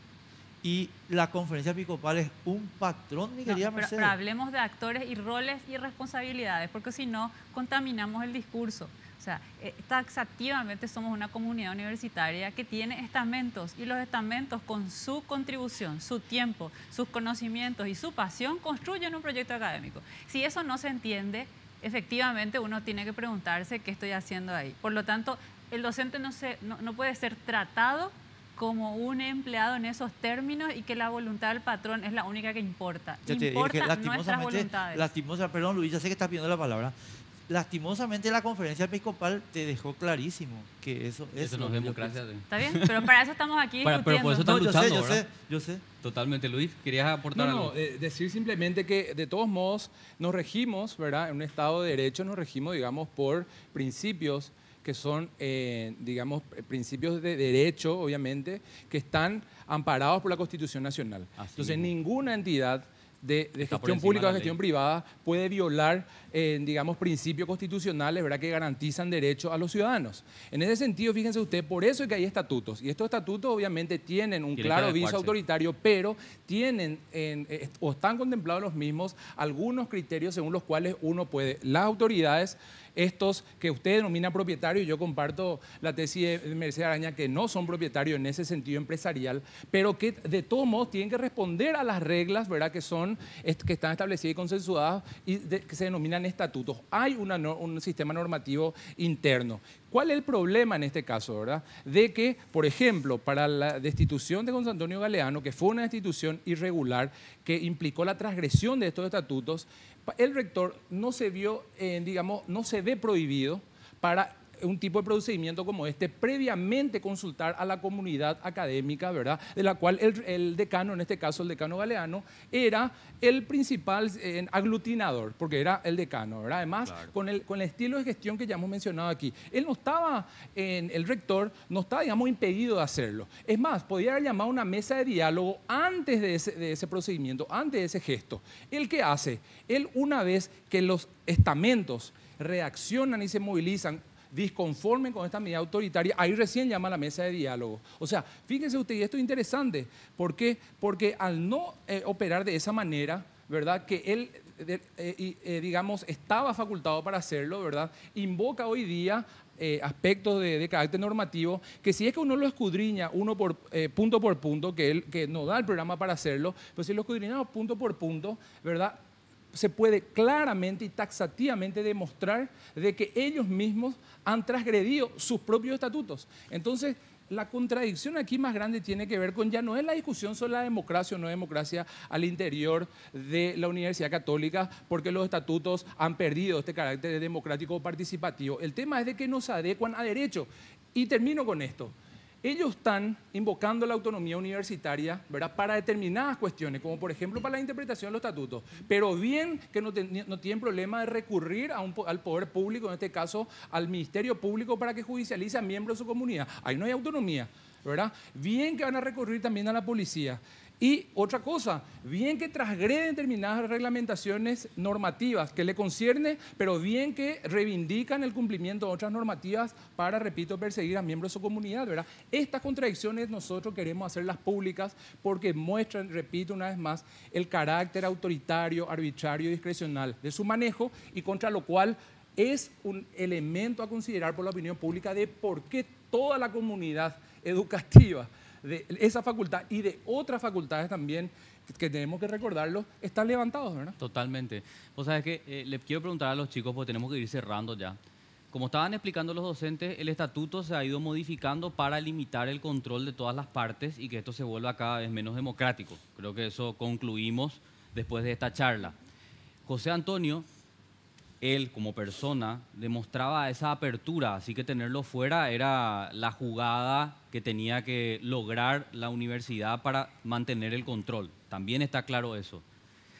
y la conferencia episcopal es un patrón, mi querida Mercedes. Pero hablemos de actores y roles y responsabilidades, porque si no, contaminamos el discurso. O sea, taxativamente somos una comunidad universitaria que tiene estamentos y los estamentos con su contribución, su tiempo, sus conocimientos y su pasión construyen un proyecto académico. Si eso no se entiende, efectivamente uno tiene que preguntarse qué estoy haciendo ahí. Por lo tanto, el docente no puede ser tratado como un empleado en esos términos y que la voluntad del patrón es la única que importa. Importa nuestras voluntades. Perdón, Luis, ya sé que estás pidiendo la palabra. Lastimosamente la conferencia episcopal te dejó clarísimo que eso no es democracia. Está bien, pero para eso estamos aquí discutiendo. Pero por eso están luchando, yo sé. Totalmente, Luis. ¿Querías aportar algo? Decir simplemente que de todos modos nos regimos, ¿verdad? En un Estado de Derecho nos regimos, digamos, por principios que son, principios de derecho, obviamente, que están amparados por la Constitución Nacional. Entonces, ninguna entidad de gestión pública o gestión privada puede violar, principios constitucionales, ¿verdad?, que garantizan derechos a los ciudadanos. En ese sentido, fíjense usted, por eso es que hay estatutos. Y estos estatutos obviamente tienen un claro viso autoritario, pero tienen o están contemplados los mismos algunos criterios según los cuales uno puede, las autoridades, estos que usted denomina propietarios, yo comparto la tesis de Mercedes Araña, que no son propietarios en ese sentido empresarial, pero que de todos modos tienen que responder a las reglas, ¿verdad?, que están establecidas y consensuadas y que se denominan estatutos. Hay un sistema normativo interno. ¿Cuál es el problema en este caso, verdad? De que, por ejemplo, para la destitución de José Antonio Galeano, que fue una destitución irregular que implicó la transgresión de estos estatutos, el rector no se ve prohibido para un tipo de procedimiento como este, previamente consultar a la comunidad académica, ¿verdad?, de la cual el decano, en este caso el decano Galeano, era el principal aglutinador, porque era el decano, ¿verdad? Además, claro, con el estilo de gestión que ya hemos mencionado aquí. El rector no estaba, digamos, impedido de hacerlo. Es más, podía haber llamado a una mesa de diálogo antes de ese procedimiento, antes de ese gesto. ¿El qué hace? Él, una vez que los estamentos reaccionan y se movilizan disconformen con esta medida autoritaria, ahí recién llama a la mesa de diálogo. O sea, fíjense usted, y esto es interesante, ¿por qué? Porque al no operar de esa manera, ¿verdad?, que él, estaba facultado para hacerlo, ¿verdad?, invoca hoy día aspectos de carácter normativo, que si es que uno lo escudriña punto por punto, que nos da el programa para hacerlo, pero si lo escudriñamos punto por punto, ¿verdad?, se puede claramente y taxativamente demostrar de que ellos mismos han transgredido sus propios estatutos. Entonces, la contradicción aquí más grande tiene que ver con, ya no es la discusión sobre la democracia o no democracia al interior de la Universidad Católica, porque los estatutos han perdido este carácter democrático participativo. El tema es de que no se adecuan a derecho. Y termino con esto. Ellos están invocando la autonomía universitaria, ¿verdad?, para determinadas cuestiones, como por ejemplo para la interpretación de los estatutos, pero bien que no tienen problema de recurrir al poder público, en este caso al Ministerio Público, para que judicialice a miembros de su comunidad. Ahí no hay autonomía, ¿verdad? Bien que van a recurrir también a la policía. Y otra cosa, bien que transgreden determinadas reglamentaciones normativas que le concierne, pero bien que reivindican el cumplimiento de otras normativas para, repito, perseguir a miembros de su comunidad, ¿verdad? Estas contradicciones nosotros queremos hacerlas públicas porque muestran, repito una vez más, el carácter autoritario, arbitrario y discrecional de su manejo, y contra lo cual es un elemento a considerar por la opinión pública de por qué toda la comunidad educativa de esa facultad y de otras facultades también, que tenemos que recordarlo, están levantados, ¿verdad? Totalmente. Vos sabés que les quiero preguntar a los chicos, porque tenemos que ir cerrando ya. Como estaban explicando los docentes, el estatuto se ha ido modificando para limitar el control de todas las partes y que esto se vuelva cada vez menos democrático. Creo que eso concluimos después de esta charla. José Antonio, él como persona demostraba esa apertura, así que tenerlo fuera era la jugada que tenía que lograr la universidad para mantener el control. También está claro eso.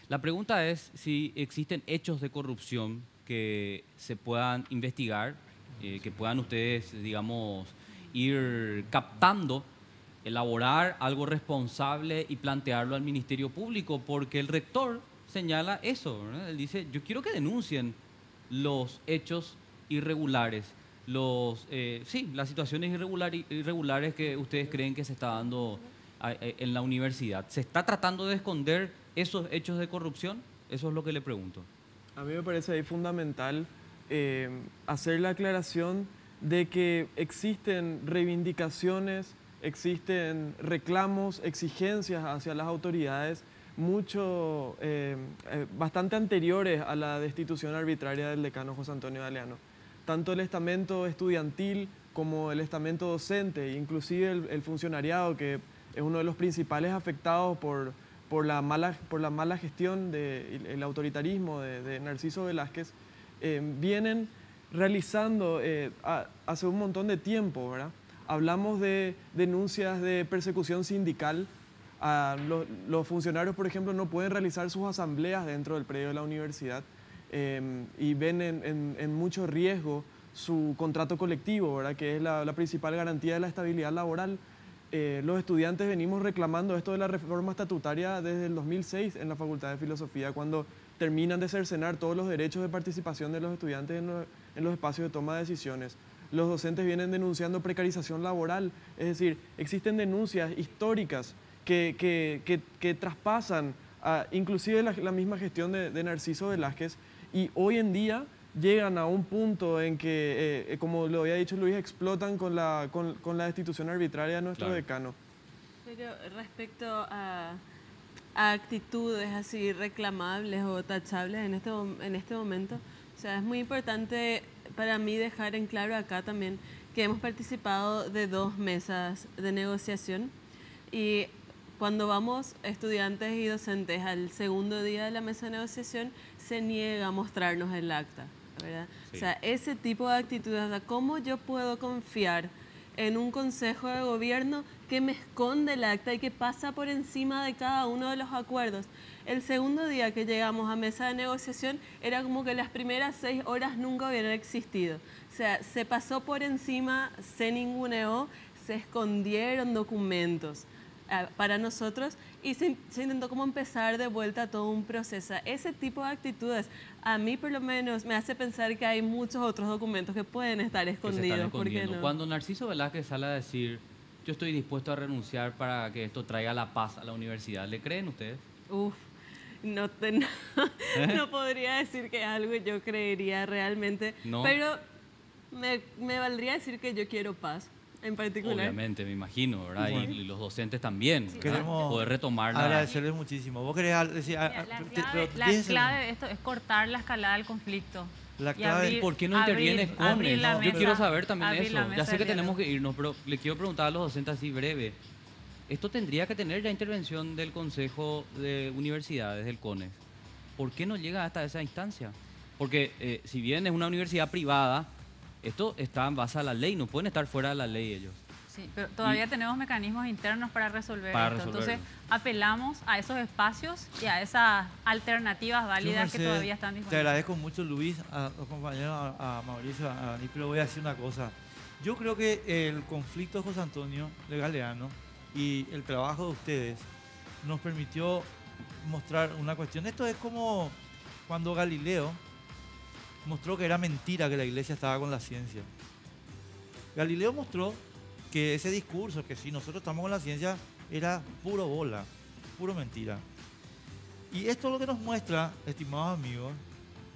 La pregunta es si existen hechos de corrupción que se puedan investigar, que puedan ustedes, digamos, ir captando, elaborar algo responsable y plantearlo al Ministerio Público, porque el rector señala eso, ¿verdad? Él dice, yo quiero que denuncien los hechos irregulares, las situaciones irregulares que ustedes creen que se está dando en la universidad. ¿Se está tratando de esconder esos hechos de corrupción? Eso es lo que le pregunto. A mí me parece ahí fundamental hacer la aclaración de que existen reivindicaciones, existen reclamos, exigencias hacia las autoridades bastante anteriores a la destitución arbitraria del decano José Antonio Galeano. Tanto el estamento estudiantil como el estamento docente, inclusive el funcionariado, que es uno de los principales afectados por la mala gestión del autoritarismo de Narciso Velázquez, vienen realizando hace un montón de tiempo, ¿verdad? Hablamos de denuncias de persecución sindical. Los funcionarios, por ejemplo, no pueden realizar sus asambleas dentro del predio de la universidad y ven en mucho riesgo su contrato colectivo, ¿verdad? Que es la principal garantía de la estabilidad laboral. Los estudiantes venimos reclamando esto de la reforma estatutaria desde el 2006 en la Facultad de Filosofía, cuando terminan de cercenar todos los derechos de participación de los estudiantes en los espacios de toma de decisiones. Los docentes vienen denunciando precarización laboral, es decir, existen denuncias históricas que traspasan inclusive la misma gestión de Narciso Velázquez, y hoy en día llegan a un punto en que, como lo había dicho Luis, explotan con la destitución arbitraria de nuestro decano. Pero respecto a actitudes así reclamables o tachables en este momento, o sea, es muy importante para mí dejar en claro acá también que hemos participado de 2 mesas de negociación, y cuando vamos estudiantes y docentes al segundo día de la mesa de negociación, se niega a mostrarnos el acta, ¿verdad? Sí. O sea, ese tipo de actitudes, o sea, ¿cómo yo puedo confiar en un consejo de gobierno que me esconde el acta y que pasa por encima de cada uno de los acuerdos? El segundo día que llegamos a mesa de negociación era como que las primeras 6 horas nunca hubieran existido. O sea, se pasó por encima, se ninguneó, se escondieron documentos para nosotros y se intentó como empezar de vuelta todo un proceso. Ese tipo de actitudes a mí por lo menos me hace pensar que hay muchos otros documentos que pueden estar escondidos. ¿Por qué no? Cuando Narciso Velázquez sale a decir, yo estoy dispuesto a renunciar para que esto traiga la paz a la universidad, ¿le creen ustedes? No podría decir que es algo que yo creería realmente, ¿no? Pero me valdría decir que yo quiero paz. En particular. Obviamente, me imagino, ¿verdad? Bueno. Y los docentes también, sí. Queremos poder retomar agradecerles muchísimo. ¿Vos querés decir? La clave de esto es cortar la escalada del conflicto. La clave, ¿por qué no intervienes con eso? Yo quiero saber también eso. Ya sé que tenemos que irnos, pero le quiero preguntar a los docentes así breve. Esto tendría que tener ya intervención del Consejo de Universidades, del CONES. ¿Por qué no llega hasta esa instancia? Porque si bien es una universidad privada, esto está en base a la ley, no pueden estar fuera de la ley ellos. Sí, pero todavía tenemos mecanismos internos para resolver esto. Entonces, apelamos a esos espacios y a esas alternativas válidas que todavía están disponibles. Te agradezco mucho, Luis, a los compañeros, a Mauricio, a Dani, pero voy a decir una cosa. Yo creo que el conflicto de José Antonio de Galeano y el trabajo de ustedes nos permitió mostrar una cuestión. Esto es como cuando Galileo mostró que era mentira que la iglesia estaba con la ciencia. Galileo mostró que ese discurso, que si nosotros estamos con la ciencia, era puro bola, puro mentira. Y esto lo que nos muestra, estimados amigos,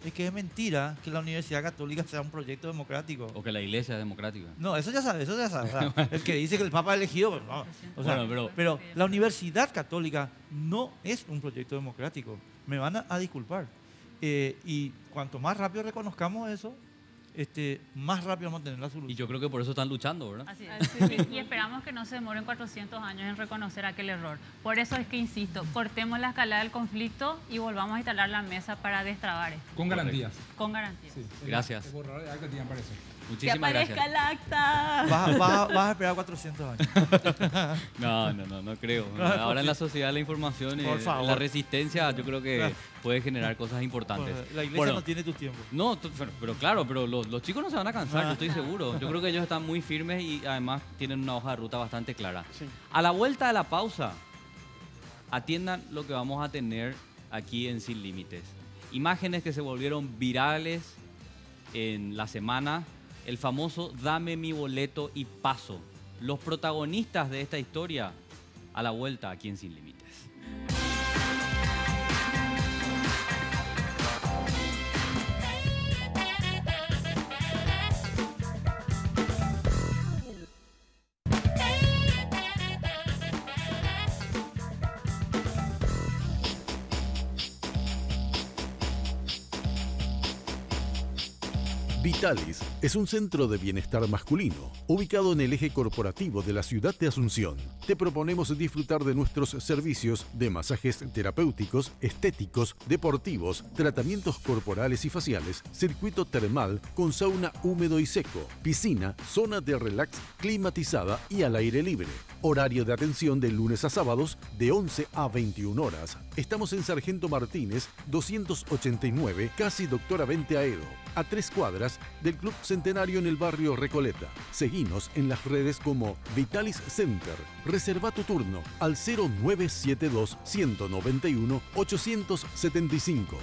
es que es mentira que la Universidad Católica sea un proyecto democrático. O que la iglesia es democrática. No, eso ya sabe. El que dice que el Papa es elegido, no. O sea, pero la Universidad Católica no es un proyecto democrático. Me van a disculpar. Y cuanto más rápido reconozcamos eso, más rápido vamos a tener la solución. Y yo creo que por eso están luchando, ¿verdad? Así es. Y esperamos que no se demoren 400 años en reconocer aquel error. Por eso es que insisto, cortemos la escalada del conflicto y volvamos a instalar la mesa para destrabar esto. Con garantías. Con garantías. Sí, gracias. El borrador de acta tiene para eso. Muchísimas gracias. Que aparezca el acta. Vas a esperar 400 años. No creo. Ahora en la sociedad de la información, la resistencia, yo creo que puede generar cosas importantes. La iglesia no tiene tu tiempo. No, pero claro, pero los chicos no se van a cansar, yo estoy seguro. Yo creo que ellos están muy firmes y además tienen una hoja de ruta bastante clara. Sí. A la vuelta de la pausa, atiendan lo que vamos a tener aquí en Sin Límites. Imágenes que se volvieron virales en la semana. El famoso Dame mi boleto y paso. Los protagonistas de esta historia a la vuelta aquí en Sin Límites. Vitalis es un centro de bienestar masculino, ubicado en el eje corporativo de la ciudad de Asunción. Te proponemos disfrutar de nuestros servicios de masajes terapéuticos, estéticos, deportivos, tratamientos corporales y faciales, circuito termal con sauna húmedo y seco, piscina, zona de relax climatizada y al aire libre. Horario de atención de lunes a sábados de 11 a 21 horas. Estamos en Sargento Martínez, 289, casi Doctora Vente Aedo, a 3 cuadras del Club Centenario en el barrio Recoleta. Seguinos en las redes como Vitalis Center. Reserva tu turno al 0972 191 875.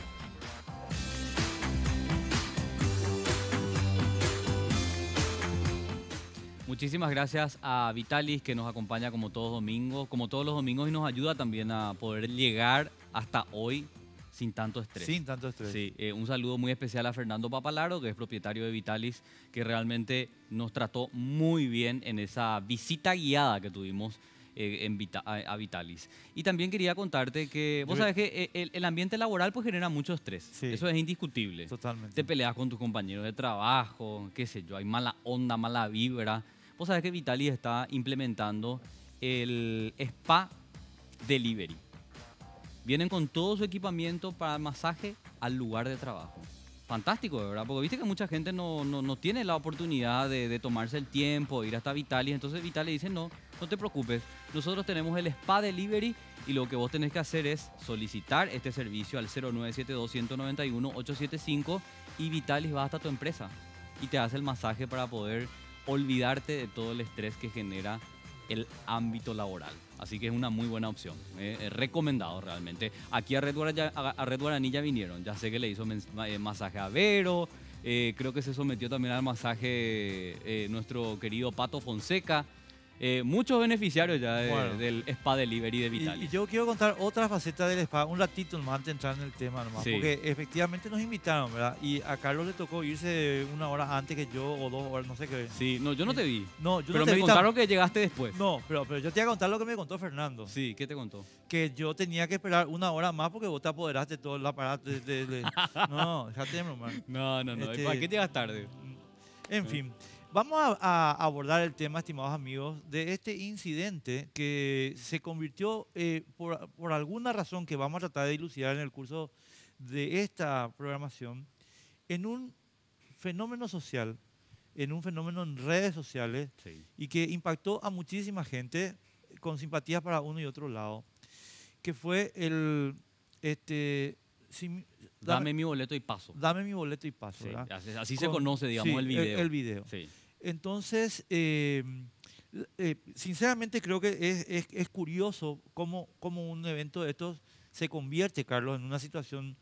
Muchísimas gracias a Vitalis, que nos acompaña como todos los domingos y nos ayuda también a poder llegar hasta hoy sin tanto estrés. Sin tanto estrés. Sí, un saludo muy especial a Fernando Papalaro, que es propietario de Vitalis, que realmente nos trató muy bien en esa visita guiada que tuvimos a Vitalis. Y también quería contarte que vos sabés que el ambiente laboral pues genera mucho estrés. Sí, eso es indiscutible. Totalmente. Te peleas con tus compañeros de trabajo, qué sé yo, hay mala onda, mala vibra. Vos sabés que Vitalis está implementando el Spa Delivery. Vienen con todo su equipamiento para masaje al lugar de trabajo. Fantástico, de verdad, porque viste que mucha gente no tiene la oportunidad de tomarse el tiempo, ir hasta Vitalis. Entonces Vitalis dice, no te preocupes, nosotros tenemos el Spa Delivery y lo que vos tenés que hacer es solicitar este servicio al 0972 191 875 y Vitalis va hasta tu empresa y te hace el masaje para poder olvidarte de todo el estrés que genera el ámbito laboral. Así que es una muy buena opción. Recomendado realmente. Aquí a Red Guaraní ya vinieron. Ya sé que le hizo masaje a Vero. Creo que se sometió también al masaje nuestro querido Pato Fonseca. Muchos beneficiarios ya del Spa Delivery de Vitalis. Y yo quiero contar otra faceta del Spa, un ratito nomás antes de entrar en el tema nomás, sí. Porque efectivamente nos invitaron, ¿verdad? Y a Carlos le tocó irse 1 hora antes que yo o 2 horas, no sé qué. Sí, no, yo no te vi. No, yo pero no te me vi contaron que llegaste después. No, pero yo te voy a contar lo que me contó Fernando. Sí, ¿qué te contó? Que yo tenía que esperar 1 hora más porque vos te apoderaste de todo el aparato. No, déjate, hermano. No. ¿Para qué llegas tarde? En fin. Vamos a abordar el tema, estimados amigos, de este incidente que se convirtió, por alguna razón que vamos a tratar de dilucidar en el curso de esta programación, en un fenómeno social, en un fenómeno en redes sociales, sí. Y que impactó a muchísima gente con simpatías para uno y otro lado, que fue el... Dame mi boleto y paso. Dame mi boleto y paso, sí, ¿verdad? Así se conoce, digamos, sí, el video. El video. Sí. Entonces, sinceramente creo que es curioso cómo un evento de estos se convierte, Carlos, en una situación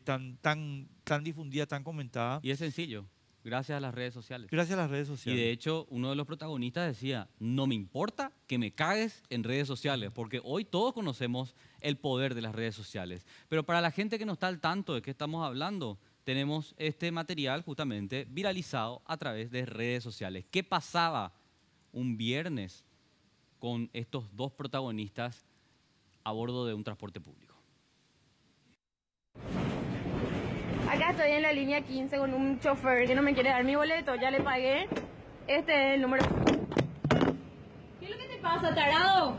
tan difundida, tan comentada. Y es sencillo, gracias a las redes sociales. Gracias a las redes sociales. Y de hecho, uno de los protagonistas decía, no me importa que me cagues en redes sociales, porque hoy todos conocemos el poder de las redes sociales. Pero para la gente que no está al tanto de qué estamos hablando, tenemos este material justamente viralizado a través de redes sociales. ¿Qué pasaba un viernes con estos dos protagonistas a bordo de un transporte público? Acá estoy en la línea 15 con un chofer que no me quiere dar mi boleto, ya le pagué. Este es el número. ¿Qué es lo que te pasa, tarado?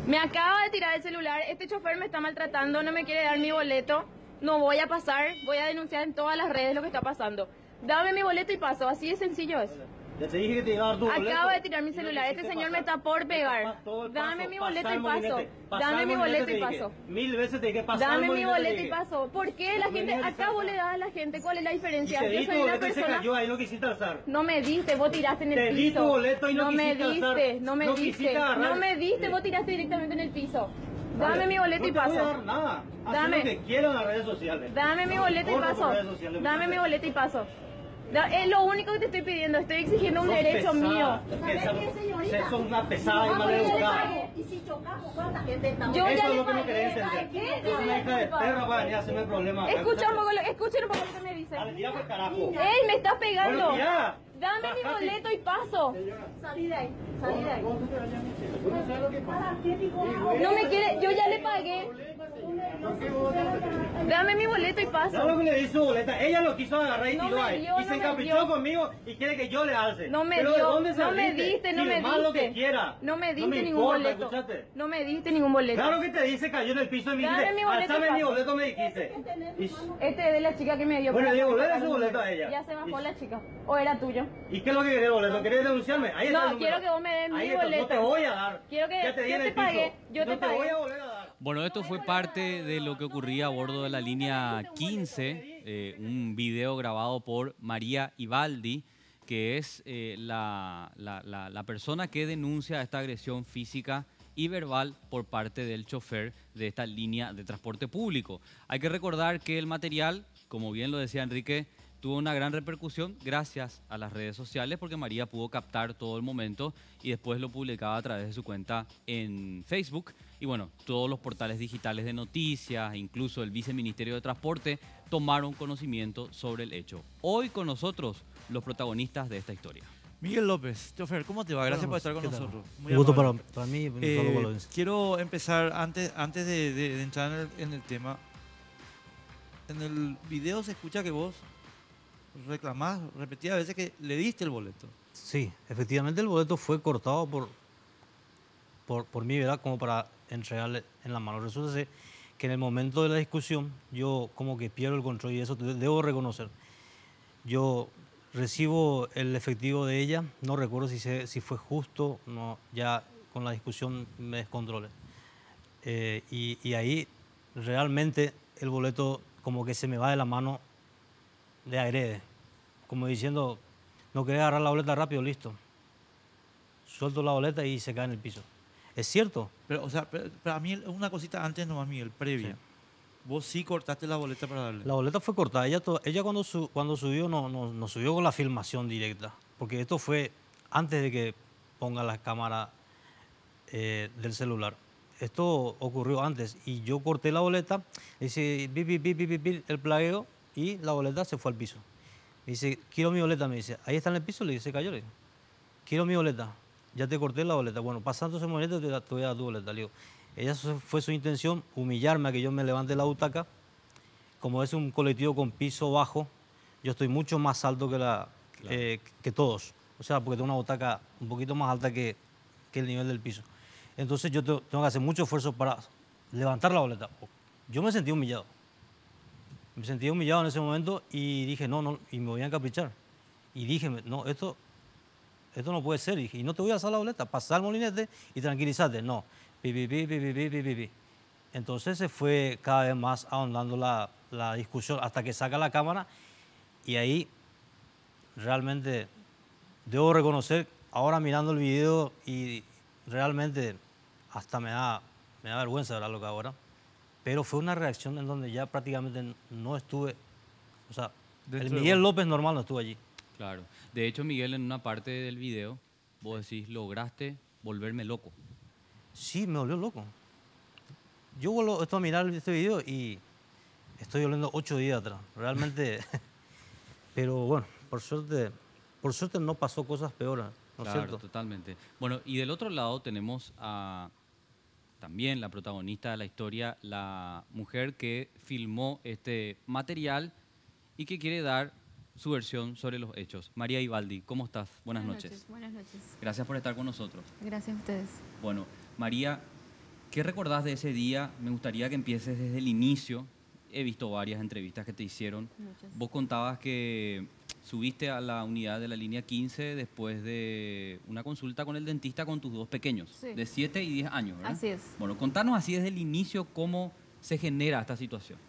Me acaba de tirar el celular, este chofer me está maltratando, no me quiere dar mi boleto. No voy a pasar, voy a denunciar en todas las redes lo que está pasando. Dame mi boleto y paso, así de sencillo es. Ya te dije que te iba a dar tu boleto. Acaba de tirar mi celular. Este señor me está por pegar. Dame mi boleto y paso. Dame mi boleto y paso. 1000 veces te dije pasar. Dame mi boleto y paso. ¿Por qué la gente, acá vos le das a la gente? ¿Cuál es la diferencia? Yo soy una persona. Se cayó ahí, no quisiste alzar. No me diste, vos tiraste en el piso. Te di tu boleto y no quisiste alzar. No me diste, no me diste, vos tiraste directamente en el piso. Dame mi boleto y paso. No te voy a dar nada. Haz lo que quieras en las redes sociales. Dame mi boleto y paso. Dame mi boleto y paso. Es lo único que te estoy pidiendo, estoy exigiendo un derecho mío. Eso es una pesada y maleducada. ¿Y si chocamos, cuánta gente está? Eso es lo que no querés entender. Es una hija de perra para venir a hacerme problemas. Escuchen un poco lo que me dicen. Dale, tira por carajo. ¡Ey, me estás pegando! Bueno, tira. Dame mi boleto y paso. Salí de ahí, salí de ahí. No me quiere, yo ya le pagué. Dame mi boleto y paso. ¿Sabes lo que le di su boleta? Ella lo quiso agarrar y tiró ahí. Y se encaprichó conmigo y quiere que yo le alce. No me dio, no me diste, no me diste. Lo que quiera. No me diste ningún boleto. ¿Escuchaste? No me diste ningún boleto. Claro que te dice, cayó en el piso y me dijiste, alzame mi boleto, me dijiste. Este es de la chica que me dio. Bueno, devolverle su boleto a ella. Ya se bajó la chica. ¿O era tuyo? ¿Y qué es lo que querés, boleto? ¿Querés denunciarme? Ahí está el número. Quiero que vos me des mi boleto. No te voy a dar. Quiero que ya te di yo en te el piso. pagué. Yo te pagué. Voy a volver a dar. Bueno, esto fue parte de lo que ocurría a bordo de la línea 15, un video grabado por María Ibaldi, que es la persona que denuncia esta agresión física y verbal por parte del chofer de esta línea de transporte público. Hay que recordar que el material, como bien lo decía Enrique, tuvo una gran repercusión gracias a las redes sociales porque María pudo captar todo el momento y después lo publicaba a través de su cuenta en Facebook. Y bueno, todos los portales digitales de noticias, incluso el Viceministerio de Transporte, tomaron conocimiento sobre el hecho. Hoy con nosotros los protagonistas de esta historia. Miguel López, chofer, ¿cómo te va? Gracias por estar con nosotros. Un gusto para mí. Quiero empezar, antes de entrar en el tema, en el video se escucha que vos reclamás repetidas veces que le diste el boleto. Sí, efectivamente el boleto fue cortado por mí, ¿verdad? Como para entregarle en la mano. Resulta ser que en el momento de la discusión yo como que pierdo el control y eso debo reconocer. Yo recibo el efectivo de ella, no recuerdo si fue justo, no, ya con la discusión me descontrolé. Y ahí realmente el boleto como que se me va de la mano, le agrede, como diciendo, no querés agarrar la boleta rápido, listo. Suelto la boleta y se cae en el piso. ¿Es cierto? Pero, o sea, pero a mí una cosita antes nomás, Miguel, previa. Sí. Vos sí cortaste la boleta para darle. La boleta fue cortada. Ella cuando subió no subió con la filmación directa, porque esto fue antes de que ponga la cámara del celular. Esto ocurrió antes y yo corté la boleta, dice el plagueo y la boleta se fue al piso. Me dice, quiero mi boleta, me dice. Ahí está en el piso, le dice, cayó, le digo. Quiero mi boleta. Ya te corté la boleta. Bueno, pasando ese momento te voy a dar tu boleta. Le digo, ella fue su intención, humillarme a que yo me levante la butaca. Como es un colectivo con piso bajo, yo estoy mucho más alto que todos. O sea, porque tengo una butaca un poquito más alta que el nivel del piso. Entonces yo tengo que hacer mucho esfuerzo para levantar la boleta. Yo me sentí humillado. Me sentí humillado en ese momento y dije, no, y me voy a encaprichar. Y dije, no, esto no puede ser. Y no te voy a hacer la boleta, pasar el molinete y tranquilizarte. No, Entonces se fue cada vez más ahondando la discusión hasta que saca la cámara y ahí realmente debo reconocer, ahora mirando el video y realmente hasta me da vergüenza ver lo que ahora. Pero fue una reacción en donde ya prácticamente no estuve, o sea, el Miguel López normal no estuvo allí. Claro. De hecho, Miguel, en una parte del video, vos decís, lograste volverme loco. Sí, me volvió loco. Yo vuelvo a mirar este video y estoy volviendo 8 días atrás. Realmente, pero bueno, por suerte no pasó cosas peores, ¿no es cierto? Totalmente. Bueno, y del otro lado tenemos a también la protagonista de la historia, la mujer que filmó este material y que quiere dar su versión sobre los hechos. María Ibaldi, ¿cómo estás? Buenas noches. Buenas noches. Gracias por estar con nosotros. Gracias a ustedes. Bueno, María, ¿qué recordás de ese día? Me gustaría que empieces desde el inicio. He visto varias entrevistas que te hicieron. Muchas. Vos contabas que subiste a la unidad de la línea 15 después de una consulta con el dentista con tus dos pequeños, Sí. de 7 y 10 años, ¿verdad? Así es. Bueno, contanos así desde el inicio cómo se genera esta situación.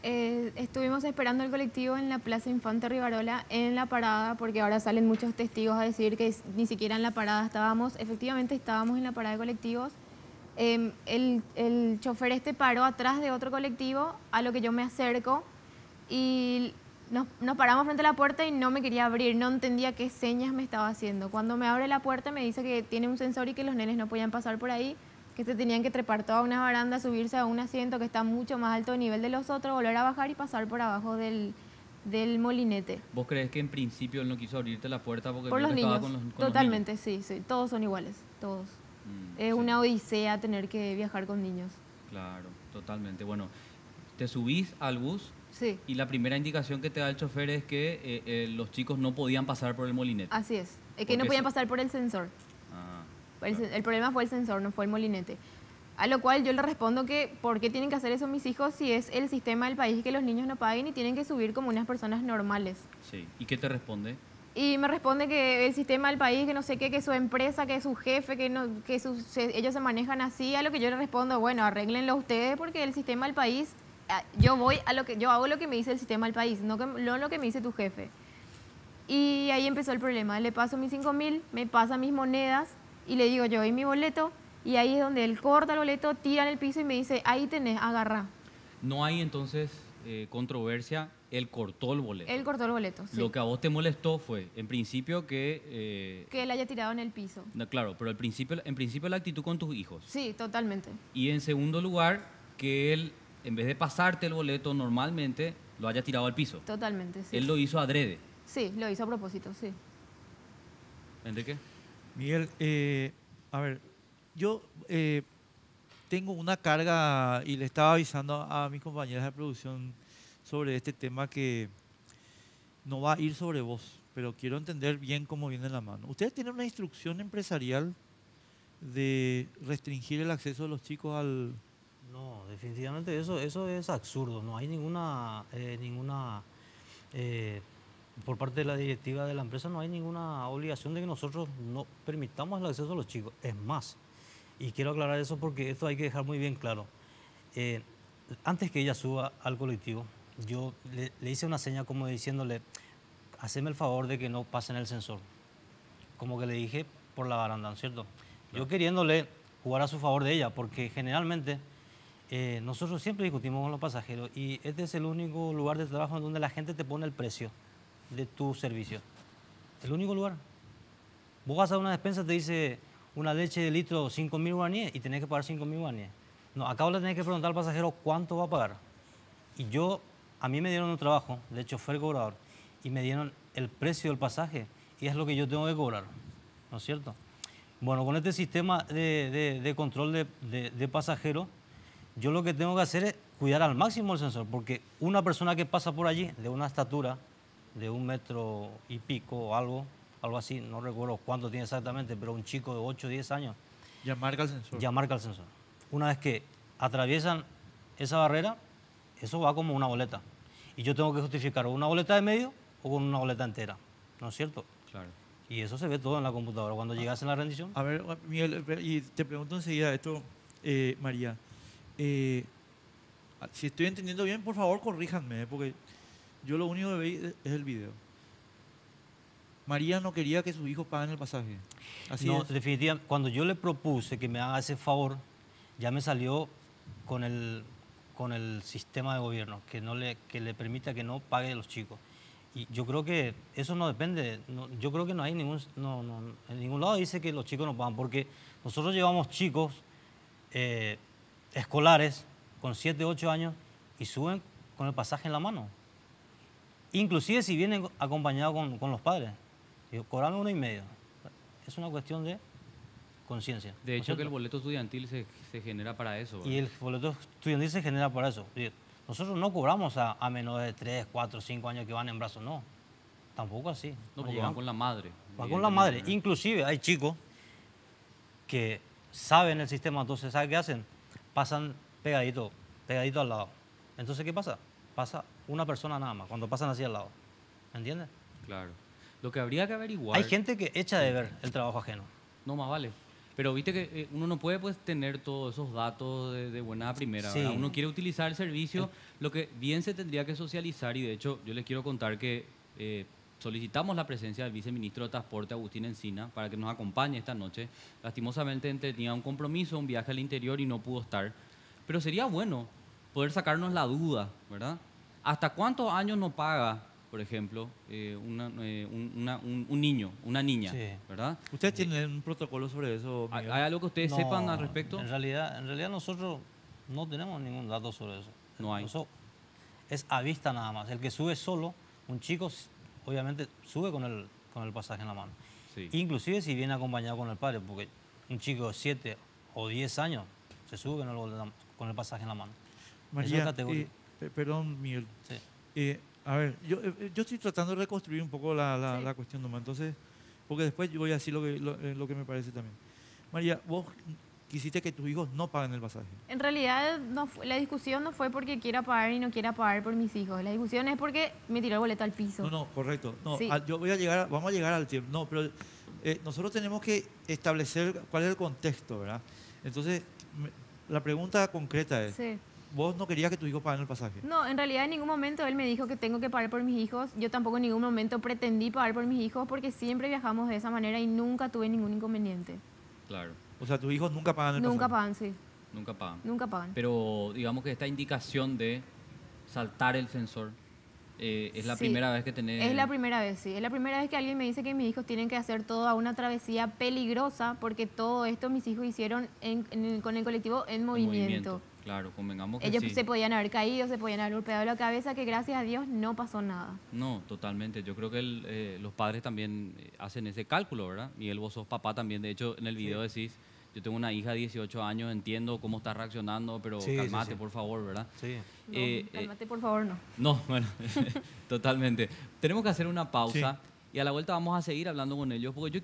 Estuvimos esperando el colectivo en la Plaza Infante Rivarola, en la parada, porque ahora salen muchos testigos a decir que ni siquiera en la parada estábamos. Efectivamente estábamos en la parada de colectivos. El chofer paró atrás de otro colectivo, a lo que yo me acerco y nos paramos frente a la puerta y no me quería abrir, no entendía qué señas me estaba haciendo. Cuando me abre la puerta me dice que tiene un sensor y que los nenes no podían pasar por ahí, que se tenían que trepar toda una baranda, subirse a un asiento que está mucho más alto a nivel de los otros, volver a bajar y pasar por abajo del molinete. ¿Vos crees que en principio él no quiso abrirte la puerta porque Por los estaba niños, con totalmente, los niños? sí, todos son iguales, todos. Es sí. una odisea tener que viajar con niños. Claro, totalmente. Bueno, te subís al bus Sí, y la primera indicación que te da el chofer es que los chicos no podían pasar por el molinete. así es. Es que Porque no podían pasar por el sensor. Ah, El problema fue el sensor, no fue el molinete. A lo cual yo le respondo que ¿por qué tienen que hacer eso mis hijos si es el sistema del país que los niños no paguen y tienen que subir como unas personas normales? sí. ¿Y qué te responde? Y me responde que el sistema del país, que no sé qué, que su empresa, que su jefe, que ellos se manejan así. A lo que yo le respondo, bueno, arréglenlo ustedes porque el sistema del país, yo hago lo que me dice el sistema del país, no lo que me dice tu jefe. Y ahí empezó el problema. Le paso mis 5.000, me pasa mis monedas y le digo yo, ¿y mi boleto? Y ahí es donde él corta el boleto, tira en el piso y me dice, ahí tenés, agarra. No hay entonces controversia, él cortó el boleto. Él cortó el boleto, sí. Lo que a vos te molestó fue, en principio, que... Que él haya tirado en el piso. no, claro, pero en principio la actitud con tus hijos. Sí, totalmente. Y en segundo lugar, que él, en vez de pasarte el boleto normalmente, lo haya tirado al piso. Totalmente, sí. Él lo hizo adrede. Sí, lo hizo a propósito, sí. ¿Enrique? Miguel, a ver, yo tengo una carga y le estaba avisando a mis compañeras de producción sobre este tema que no va a ir sobre vos, pero quiero entender bien cómo viene la mano. ¿Ustedes tienen una instrucción empresarial de restringir el acceso de los chicos al...? No, definitivamente eso es absurdo. No hay ninguna por parte de la directiva de la empresa no hay ninguna obligación de que nosotros no permitamos el acceso a los chicos. Es más, y quiero aclarar eso porque esto hay que dejar muy bien claro. Antes que ella suba al colectivo, yo le hice una seña como diciéndole, haceme el favor de que no pasen el sensor. Como que le dije por la baranda, ¿no es cierto? Yo queriéndole jugar a su favor de ella, porque generalmente nosotros siempre discutimos con los pasajeros y este es el único lugar de trabajo en donde la gente te pone el precio de tu servicio. El único lugar. Vos vas a una despensa, te dice una leche de litro 5.000 guaraníes y tenés que pagar 5.000 guaraníes. No, acá vos le tenés que preguntar al pasajero cuánto va a pagar. Y a mí me dieron un trabajo de chofer cobrador y me dieron el precio del pasaje y es lo que yo tengo que cobrar, ¿no es cierto? Bueno, con este sistema de control de pasajeros, yo lo que tengo que hacer es cuidar al máximo el sensor, porque una persona que pasa por allí de una estatura de 1 metro y pico o algo así, no recuerdo cuánto tiene exactamente, pero un chico de 8 o 10 años. Ya marca el sensor. Ya marca el sensor. Una vez que atraviesan esa barrera, eso va como una boleta. Y yo tengo que justificar una boleta de medio o con una boleta entera, ¿no es cierto? Claro. Y eso se ve todo en la computadora. Cuando llegas en la rendición... A ver, Miguel, y te pregunto enseguida esto, María. Si estoy entendiendo bien, por favor, corríjanme, porque yo lo único que veis es el video. María no quería que sus hijos paguen el pasaje. Así no, es. definitivamente. Cuando yo le propuse que me haga ese favor, ya me salió con el sistema de gobierno, que le permita que no pague a los chicos. Y yo creo que eso no depende, yo creo que no hay en ningún lado dice que los chicos no pagan, porque nosotros llevamos chicos escolares con 7, 8 años y suben con el pasaje en la mano. Inclusive si vienen acompañados con los padres. Digo, cobrame 1,5. Es una cuestión de conciencia. De hecho, que el boleto estudiantil se genera para eso, ¿verdad? Y el boleto estudiantil se genera para eso. Nosotros no cobramos a menores de 3, 4, 5 años que van en brazos, no. Tampoco así. No, porque van con la madre. Van con la madre. Inclusive hay chicos que saben el sistema, entonces ¿saben qué hacen? Pasan pegadito al lado. Entonces, ¿qué pasa? Pasa una persona nada más, cuando pasan así al lado. ¿Me entiendes? Claro. Lo que habría que averiguar... Hay gente que echa de ver el trabajo ajeno. No, más vale. Pero viste que uno no puede pues tener todos esos datos de buena a primera. Sí. ¿Verdad? Uno quiere utilizar el servicio, lo que bien se tendría que socializar, y de hecho yo les quiero contar que solicitamos la presencia del viceministro de Transporte, Agustín Encina, para que nos acompañe esta noche. Lastimosamente tenía un compromiso, un viaje al interior y no pudo estar. Pero sería bueno poder sacarnos la duda, ¿verdad? ¿Hasta cuántos años no paga, por ejemplo, un niño, una niña, Sí. ¿verdad? ¿Ustedes tienen un protocolo sobre eso, ¿Hay Miguel? algo que ustedes No, sepan al respecto? En realidad nosotros no tenemos ningún dato sobre eso. No hay. Eso es a vista nada más. El que sube solo, un chico, obviamente sube con el pasaje en la mano. Sí. Inclusive si viene acompañado con el padre, porque un chico de 7 o 10 años se sube con el pasaje en la mano. María, Eso es categoría. perdón, Miguel. Sí. A ver, yo estoy tratando de reconstruir un poco la cuestión nomás, entonces, porque después yo voy a decir lo que me parece también. María, vos quisiste que tus hijos no paguen el pasaje. En realidad, la discusión no fue porque quiera pagar y no quiera pagar por mis hijos. La discusión es porque me tiró el boleto al piso. No, correcto. No, Sí. Vamos a llegar al tiempo. No, pero nosotros tenemos que establecer cuál es el contexto, ¿verdad? Entonces, la pregunta concreta es, Sí. ¿vos no querías que tus hijos paguen el pasaje? No, en realidad en ningún momento él me dijo que tengo que pagar por mis hijos. Yo tampoco en ningún momento pretendí pagar por mis hijos porque siempre viajamos de esa manera y nunca tuve ningún inconveniente. Claro, O sea, tus hijos nunca pagan el Nunca pasaje. pagan, sí. nunca pagan. Nunca pagan. Pero digamos que esta indicación de saltar el sensor es la Sí. primera vez que tenés... Es la primera vez, sí. Es la primera vez que alguien me dice que mis hijos tienen que hacer toda una travesía peligrosa porque todo esto mis hijos hicieron con el colectivo en movimiento. Claro, convengamos que Ellos sí. se podían haber caído, se podían haber golpeado la cabeza, que gracias a Dios no pasó nada. No, totalmente. Yo creo que los padres también hacen ese cálculo, ¿verdad? Miguel, vos sos papá también. De hecho, en el video decís, yo tengo una hija de 18 años, entiendo cómo está reaccionando, pero Sí, calmate, sí. por favor, ¿verdad? Sí. No, cálmate, por favor, no. No, bueno, totalmente. Tenemos que hacer una pausa y a la vuelta vamos a seguir hablando con ellos, porque yo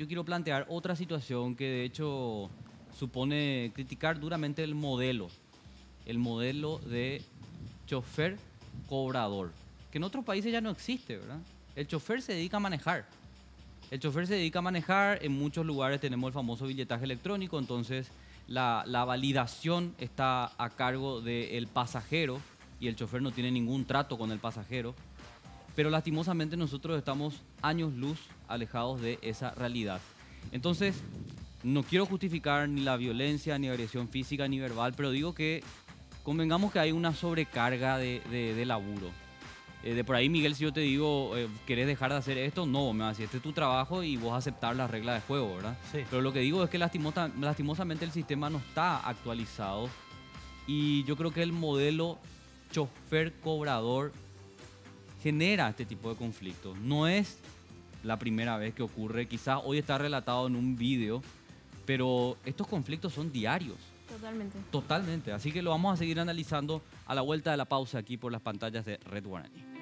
quiero plantear otra situación que de hecho supone criticar duramente el modelo de chofer cobrador, que en otros países ya no existe, ¿verdad? El chofer se dedica a manejar. En muchos lugares tenemos el famoso billetaje electrónico, entonces la validación está a cargo del pasajero y el chofer no tiene ningún trato con el pasajero, pero lastimosamente nosotros estamos años luz alejados de esa realidad. Entonces, no quiero justificar ni la violencia, ni agresión física, ni verbal, pero digo que convengamos que hay una sobrecarga de laburo. De por ahí, Miguel, si yo te digo, ¿querés dejar de hacer esto? No, me vas a decir, este es tu trabajo y vos aceptar las reglas de juego, ¿verdad? Sí. Pero lo que digo es que lastimosamente el sistema no está actualizado y yo creo que el modelo chofer-cobrador genera este tipo de conflictos. No es la primera vez que ocurre, quizás hoy está relatado en un video, pero estos conflictos son diarios. Totalmente. Totalmente, así que lo vamos a seguir analizando a la vuelta de la pausa aquí por las pantallas de Red Guaraní.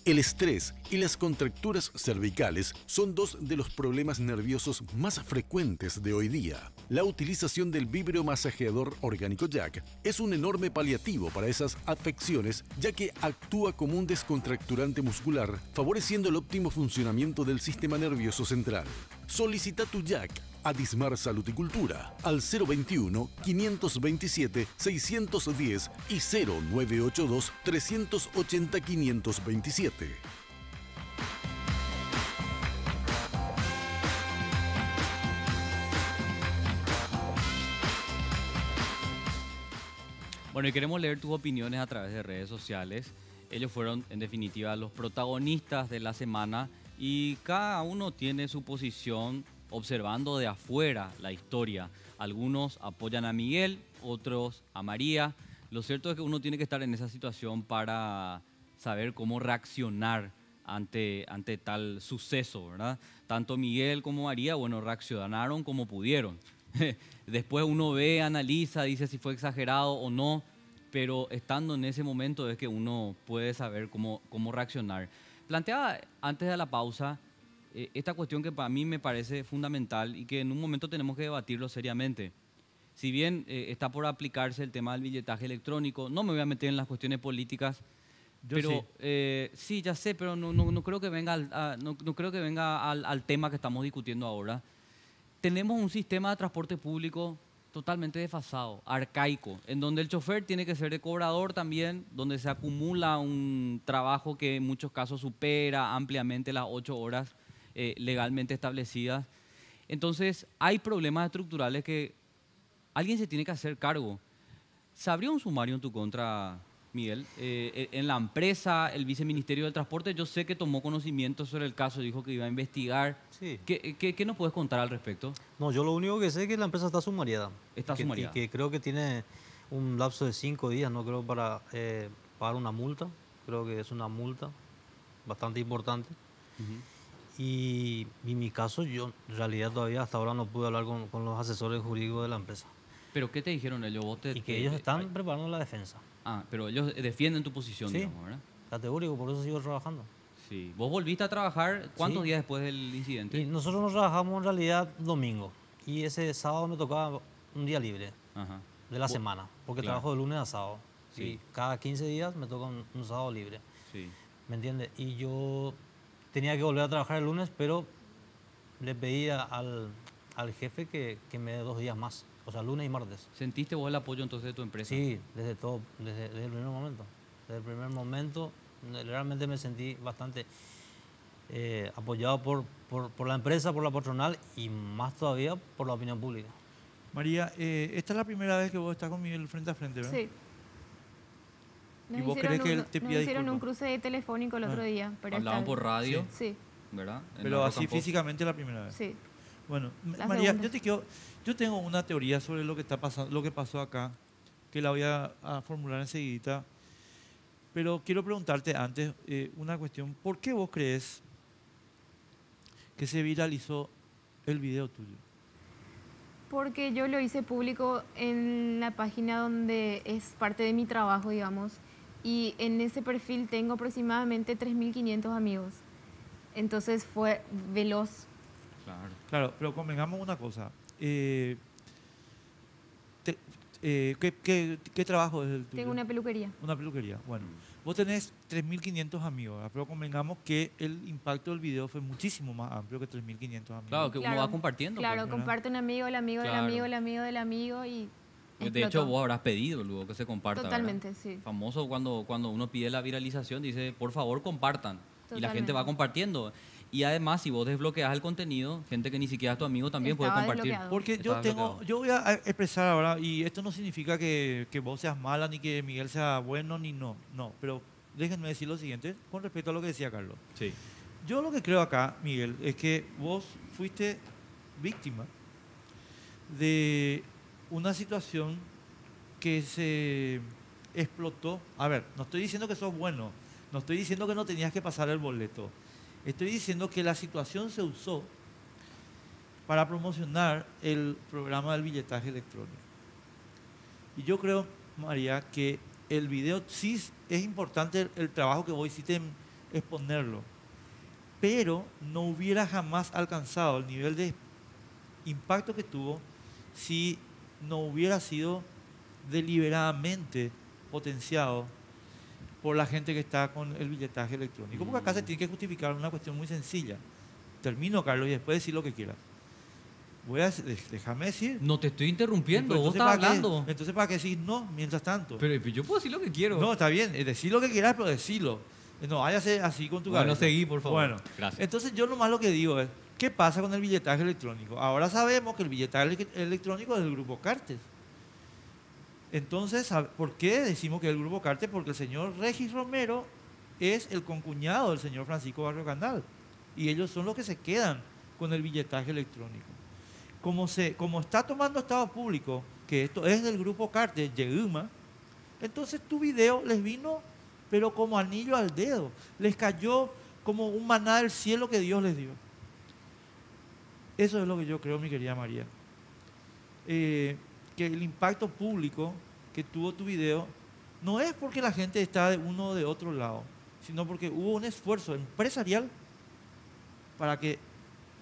El estrés y las contracturas cervicales son dos de los problemas nerviosos más frecuentes de hoy día. La utilización del vibromasajeador orgánico Jack es un enorme paliativo para esas afecciones, ya que actúa como un descontracturante muscular, favoreciendo el óptimo funcionamiento del sistema nervioso central. Solicita tu Jack a Dismar Salud y Cultura al 021-527-610 y 0982-380-527. Bueno, y queremos leer tus opiniones a través de redes sociales. Ellos fueron, en definitiva, los protagonistas de la semana y cada uno tiene su posición observando de afuera la historia. Algunos apoyan a Miguel, otros a María. Lo cierto es que uno tiene que estar en esa situación para saber cómo reaccionar ante tal suceso, ¿verdad? Tanto Miguel como María, bueno, reaccionaron como pudieron. Después uno ve, analiza, dice si fue exagerado o no, pero estando en ese momento es que uno puede saber cómo reaccionar. Planteaba antes de la pausa esta cuestión que para mí me parece fundamental y que en un momento tenemos que debatirlo seriamente. Si bien está por aplicarse el tema del billetaje electrónico, no me voy a meter en las cuestiones políticas, pero sí, ya sé, pero no creo que venga, no creo que venga al tema que estamos discutiendo ahora. Tenemos un sistema de transporte público totalmente desfasado, arcaico, en donde el chofer tiene que ser de cobrador también, donde se acumula un trabajo que en muchos casos supera ampliamente las 8 horas legalmente establecidas. Entonces, hay problemas estructurales que alguien se tiene que hacer cargo. ¿Se abrió un sumario en tu contra, Miguel? En la empresa, el viceministerio del Transporte, yo sé que tomó conocimiento sobre el caso, dijo que iba a investigar. Sí. ¿Qué nos puedes contar al respecto? No, yo lo único que sé es que la empresa está sumariada. Está sumariada. Y que creo que tiene un lapso de 5 días, no creo, para pagar una multa. Creo que es una multa bastante importante. Y en mi caso, yo en realidad todavía hasta ahora no pude hablar con los asesores jurídicos de la empresa. ¿Pero qué te dijeron ellos? Y que ellos están preparando la defensa. Ah, pero ellos defienden tu posición, sí, digamos, ¿verdad? Categórico, por eso sigo trabajando. Sí. ¿Vos volviste a trabajar cuántos días después del incidente? Y nosotros nos trabajamos en realidad domingo. Y ese sábado me tocaba un día libre de la semana. Porque trabajo de lunes a sábado. Sí. Y cada 15 días me toca un sábado libre. Sí. ¿Me entiendes? Y yo tenía que volver a trabajar el lunes, pero le pedí al jefe que me dé 2 días más. O sea, lunes y martes. ¿Sentiste vos el apoyo entonces de tu empresa? Sí, desde el primer momento. Desde el primer momento realmente me sentí bastante apoyado por la empresa, por la patronal y más todavía por la opinión pública. María, esta es la primera vez que vos estás con Miguel frente a frente, ¿verdad? Sí. ¿Y vos querés que él te pida disculpas? Nos hicieron un cruce telefónico el otro día. ¿Hablaban por radio? Sí. ¿Verdad? Pero así físicamente la primera vez. Sí. Bueno, María, yo tengo una teoría sobre lo que está pasando, lo que pasó acá, que la voy a formular enseguida. Pero quiero preguntarte antes una cuestión. ¿Por qué vos crees que se viralizó el video tuyo? Porque yo lo hice público en la página donde es parte de mi trabajo, digamos. Y en ese perfil tengo aproximadamente 3.500 amigos. Entonces fue veloz. Claro, pero convengamos una cosa. ¿Qué trabajo es el tuyo? Tengo una peluquería. Una peluquería. Bueno, vos tenés 3.500 amigos, ¿verdad? Pero convengamos que el impacto del video fue muchísimo más amplio que 3.500 amigos. Claro, que uno va compartiendo. Claro, pues, comparte un amigo, el amigo del amigo, el amigo del amigo y de hecho, vos habrás pedido luego que se comparta. Totalmente, ¿verdad? sí. Famoso cuando uno pide la viralización, dice, por favor, compartan. Totalmente. Y la gente va compartiendo. Y además, si vos desbloqueas el contenido, gente que ni siquiera es tu amigo también puede compartir. Porque yo voy a expresar ahora, y esto no significa que vos seas mala, ni que Miguel sea bueno, ni no. No, pero déjenme decir lo siguiente con respecto a lo que decía Carlos. Sí. Yo lo que creo acá, Miguel, es que vos fuiste víctima de una situación que se explotó. A ver, no estoy diciendo que sos bueno, no estoy diciendo que no tenías que pasar el boleto. Estoy diciendo que la situación se usó para promocionar el programa del billetaje electrónico. Y yo creo, María, que el video sí es importante el trabajo que vos hiciste en exponerlo, pero no hubiera jamás alcanzado el nivel de impacto que tuvo si no hubiera sido deliberadamente potenciado por la gente que está con el billetaje electrónico. Porque acá se tiene que justificar una cuestión muy sencilla. Termino, Carlos, y después decir lo que quieras. Déjame decir. No te estoy interrumpiendo, Pero vos estás hablando. Entonces, ¿para qué decir no mientras tanto? Pero yo puedo decir lo que quiero. No, está bien, decir lo que quieras, pero decilo. No váyase así con tu cabeza. Bueno, seguí, por favor. Bueno, gracias. Entonces yo nomás lo que digo es, ¿qué pasa con el billetaje electrónico? Ahora sabemos que el billetaje electrónico es del Grupo Cartes. Entonces, ¿por qué decimos que es el Grupo Cartes? Porque el señor Regis Romero es el concuñado del señor Francisco Barrio Candal. Y ellos son los que se quedan con el billetaje electrónico. Como está tomando estado público, que esto es del Grupo Cartes, Yeuma, entonces tu video les vino, pero como anillo al dedo. Les cayó como un maná del cielo que Dios les dio. Eso es lo que yo creo, mi querida María. Que el impacto público que tuvo tu video no es porque la gente está de uno o de otro lado, sino porque hubo un esfuerzo empresarial para que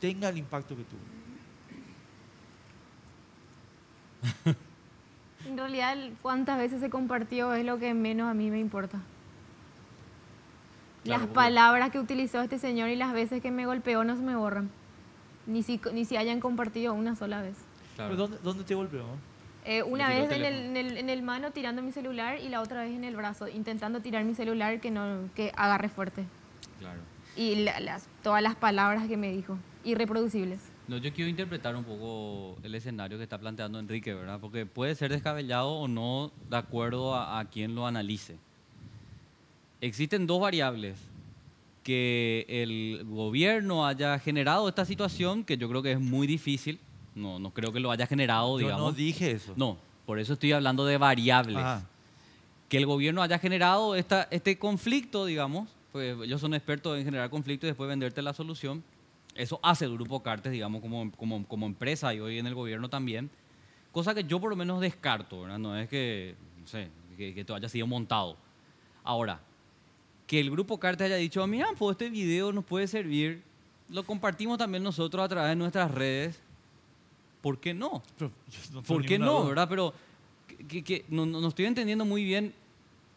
tenga el impacto que tuvo. En realidad, cuántas veces se compartió es lo que menos a mí me importa. Claro, Las palabras que utilizó este señor y las veces que me golpeó no se me borran. Ni si hayan compartido una sola vez. Claro. ¿Pero dónde te golpeó? Una vez en el mano tirando mi celular y la otra vez en el brazo, intentando tirar mi celular que agarre fuerte. Claro. Y todas las palabras que me dijo, irreproducibles. No, yo quiero interpretar un poco el escenario que está planteando Enrique, ¿verdad? Porque puede ser descabellado o no de acuerdo a quien lo analice. Existen dos variables. Que el gobierno haya generado esta situación, que yo creo que es muy difícil. No creo que lo haya generado, digamos. Yo no dije eso. No, por eso estoy hablando de variables. Ajá. Que el gobierno haya generado este conflicto, digamos, pues ellos son expertos en generar conflicto y después venderte la solución. Eso hace el Grupo Cartes, digamos, como empresa y hoy en el gobierno también. Cosa que yo por lo menos descarto, ¿verdad? No es que, no sé, que esto haya sido montado. Ahora, que el Grupo Cartes haya dicho, mira, pues este video nos puede servir, lo compartimos también nosotros a través de nuestras redes. ¿Por qué no? ¿Por qué no, verdad? Pero no estoy entendiendo muy bien